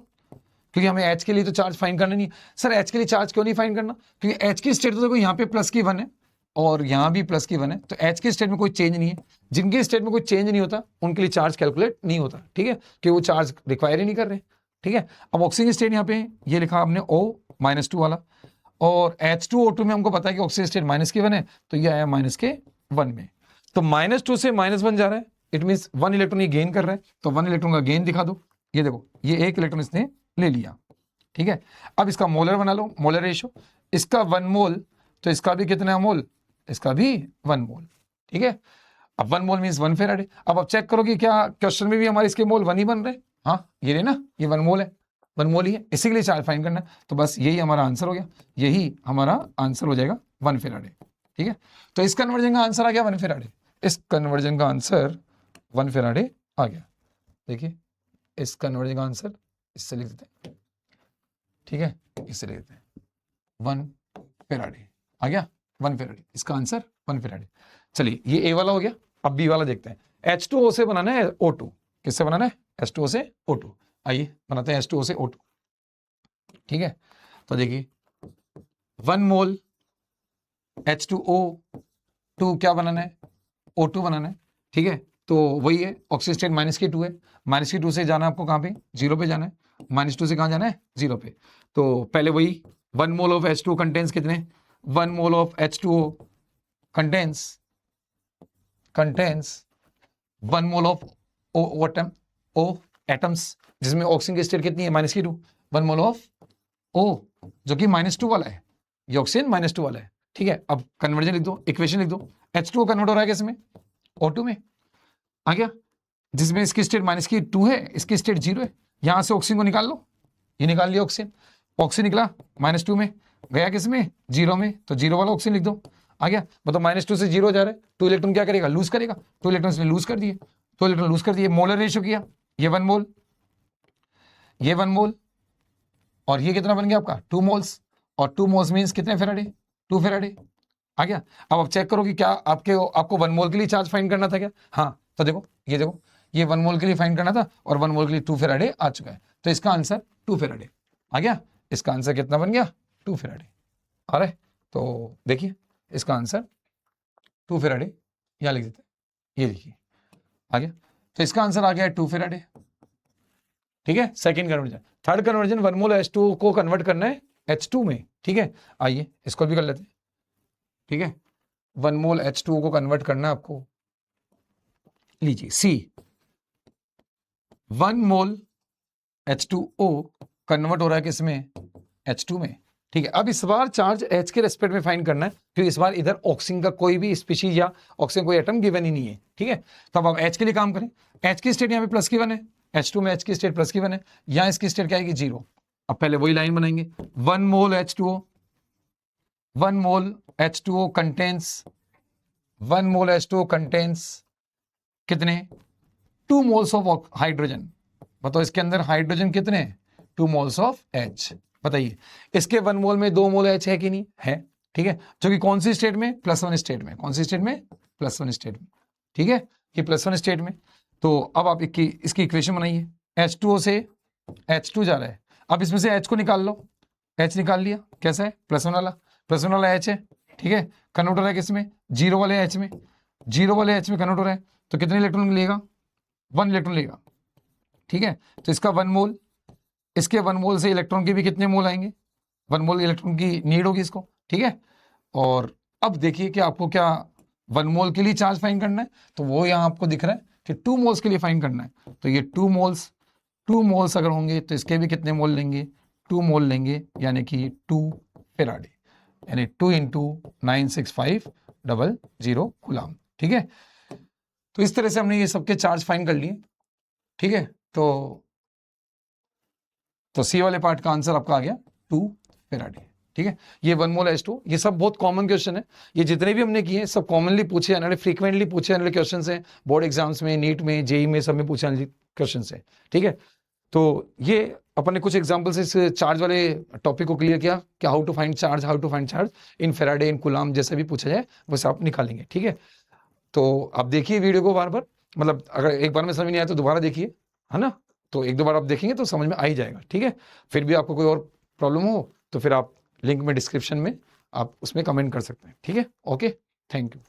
क्योंकि हमें H के लिए तो चार्ज फाइंड करना नहीं है। सर H के लिए चार्ज क्यों नहीं फाइंड करना? क्योंकि H की स्टेट तो देखो यहाँ पे +1 है और यहाँ भी +1 है, तो H की स्टेट में कोई चेंज नहीं है। जिनकी स्टेट में कोई चेंज नहीं होता उनके लिए चार्ज कैलकुलेट नहीं होता, ठीक है, कि वो चार्ज रिक्वायर ही नहीं कर रहे, ठीक है। अब ऑक्सीजन स्टेट यहाँ पे ये लिखा आपने O -2 वाला, और H2O2 में हमको पता है कि ऑक्सीजन स्टेट -1 है, तो ये आया -1 में। तो -2 से -1 जा रहा है, इट मीन 1 इलेक्ट्रॉन ये गेन कर रहा है, तो 1 इलेक्ट्रॉन का गेन दिखा दो। ये देखो, ये 1 इलेक्ट्रॉन इसने ले लिया, ठीक है। अब इसका मोलर बना लो, मोलर रेशियो, इसका 1 मोल, तो इसका भी कितना मोल? इसका भी 1 मोल, ठीक है। अब 1 मोल मीन्स 1 फेराडे। अब आप चेक करो कि क्या क्वेश्चन में भी हमारे इसके मोल 1 ही बन रहे? हाँ, ये रहे ना, ये 1 मोल है, 1 मोल ही है, इसी के लिए चार्ज फाइंड करना है। तो बस यही हमारा आंसर हो गया, यही हमारा आंसर हो जाएगा 1 फेराडे, ठीक है। तो इस कन्वर्जन का आंसर आ गया 1 फेराडे, इस कन्वर्जन का आंसर 1 फेराडे आ गया। देखिए इस कन्वर्जन का आंसर इससे लिख देते हैं, ठीक है, इससे लिख देते हैं 1 फेराडे आ गया, 1 फेराडे, इसका आंसर 1 फेराडे। चलिए ये ए वाला हो गया, अब बी वाला देखते हैं। H2O से बनाना है O2, किससे बनाना है? H2O से O2, आइए बनाते हैं H2O से O2, ठीक है। तो देखिए 1 मोल H2O2 क्या बनाना है? O2 बनाना है, ठीक है। तो वही है, ऑक्सीजन स्टेट -K2 है, -K2 से जाना है आपको कहाँ पे, 0 पे जाना है, -2 से कहाँ जाना है, 0 पे। तो पहले वही 1 मोल ऑफ H2 कंटेन्स कितने, 1 mole of H2O contains 1 mole of O atoms, जिसमें ऑक्सीजन की स्टेट कितनी है, -K2, 1 मोल ऑफ O जो कि -2 वाला है, ये ऑक्सीजन -2 वाला है, ठीक है। अब कन्वर्जन लिख दो, इक्वेशन लिख दो, H2O कन्वर्ट हो रहा है किसमें, O2 में, आ गया, जिसमें इसकी स्टेट -K2 है, इसकी स्टेट 0 है, यहां से ऑक्सीजन को निकाल लो, ये निकाल लिया ऑक्सीजन निकला -2 में, गया किसमें, 0 में, तो 0 वाला ऑक्सीजन लिख दो, आ गया। मतलब -2 से 0 जा रहा है, 2 इलेक्ट्रॉन क्या करेगा, लूज करेगा, 2 इलेक्ट्रॉन इसने लूज कर दिए, 2 इलेक्ट्रॉन लूज कर दिए, मोलर रेशियो किया, ये 1 मोल, ये 1 मोल, और ये कितना बन गया आपका 2 मोल्स, और 2 मोल्स मीन्स कितने फेराडे, 2 फेराडे, आ गया। अब आप चेक करो कि क्या आपको 1 मोल के लिए चार्ज फाइंड करना था क्या, हाँ, तो देखो ये 1 मोल के लिए फाइंड करना था, और 1 मोल के लिए 2 फेराडे आ चुका है, तो इसका आंसर 2 फेराडे आ गया। इसका आंसर कितना बन गया, 2 फेराडे आ रहा है। तो देखिए इसका आंसर 2 फेराडे यहाँ लिख देते हैं, ये देखिए आ गया, तो इसका आंसर आ गया 2 फेराडे, ठीक है। Second conversion. थर्ड कन्वर्जन 1 मोल H2 को कन्वर्ट करना है H2 में, ठीक है, आइए इसको भी कर लेते हैं, ठीक है। 1 मोल H2 को कन्वर्ट करना है आपको, लीजिए सी 1 मोल H2O कन्वर्ट हो रहा है किसमें, H2 में, ठीक है। अब इस बार चार्ज H के रेस्पेक्ट में फाइंड करना है, क्योंकि इस बार इधर ऑक्सीजन का कोई भी स्पीशीज या ऑक्सीजन कोई एटम गिवन ही नहीं है, ठीक है। तो अब H के लिए काम करें, H की स्टेट यहाँ पे +K1 है, H2 में H की स्टेट +K1 है, यहाँ इसकी स्टेट क्या आएगी 0। अब पहले वही लाइन बनाएंगे, 1 मोल H2O, 1 मोल H2O कंटेन्स 1 मोल H2O कंटेन्स कितने, 2 मोल्स ऑफ हाइड्रोजन। बताओ इसके अंदर हाइड्रोजन कितने हैं, 2 मोल्स ऑफ H। बताइए इसके 1 मोल में 2 मोल H है कि नहीं है, ठीक है, जो कि कौन सी स्टेट में, +1 स्टेट में, कौन सी स्टेट में, +1 स्टेट में, ठीक है, ये +1 स्टेट में। तो अब आप इसकी इक्वेशन बनाइए, H2O से H2 जा रहा है, अब इसमें से H को निकाल लो, H निकाल लिया, कैसा है, +1 वाला H है, ठीक है, कन्वर्ट हो रहा है किसमें, 0 वाले H में, 0 वाले H में कन्वर्ट हो रहा है, तो कितने इलेक्ट्रॉन लेगा, 1 इलेक्ट्रॉन लेगा, ठीक है। तो इसका 1 मोल, इसके 1 मोल से इलेक्ट्रॉन के भी कितने मोल आएंगे, 1 मोल इलेक्ट्रॉन की नीड होगी इसको, ठीक है। और अब देखिए कि आपको क्या 1 मोल के लिए चार्ज फाइंड करना है, तो वो यहाँ आपको दिख रहा है कि 2 मोल्स के लिए फाइंड करना है, तो ये 2 मोल्स अगर होंगे तो इसके भी कितने मोल लेंगे, 2 मोल लेंगे, यानी कि 2 फेराडे, यानी 2 × 96500 कूलम, ठीक है। तो इस तरह से हमने ये सबके चार्ज फाइंड कर लिए, ठीक है। तो सी वाले पार्ट का आंसर आपका आ गया 2 फेराडे, ठीक है। ये 1 मोल H2, ये सब बहुत कॉमन क्वेश्चन है, ये जितने भी हमने किए सब कॉमनली पूछे जाने वाले, फ्रीक्वेंटली पूछे जाने वाले क्वेश्चन हैं, बोर्ड एग्जाम्स में, नीट में, जेई में, सब में पूछे जाने वाले क्वेश्चन है, ठीक है। तो ये अपन ने कुछ एग्जाम्पल से इस चार्ज वाले टॉपिक को क्लियर किया कि how to find charge in Faraday, in coulomb, जैसे भी पूछा जाए वैसे आप निकालेंगे, ठीक है। तो आप देखिए वीडियो को बार बार, मतलब अगर एक बार में समझ नहीं आया तो दोबारा देखिए, है ना, तो 1-2 बार आप देखेंगे तो समझ में आ ही जाएगा, ठीक है। फिर भी आपको कोई और प्रॉब्लम हो तो फिर आप लिंक में डिस्क्रिप्शन में आप उसमें कमेंट कर सकते हैं, ठीक है। Okay, thank you.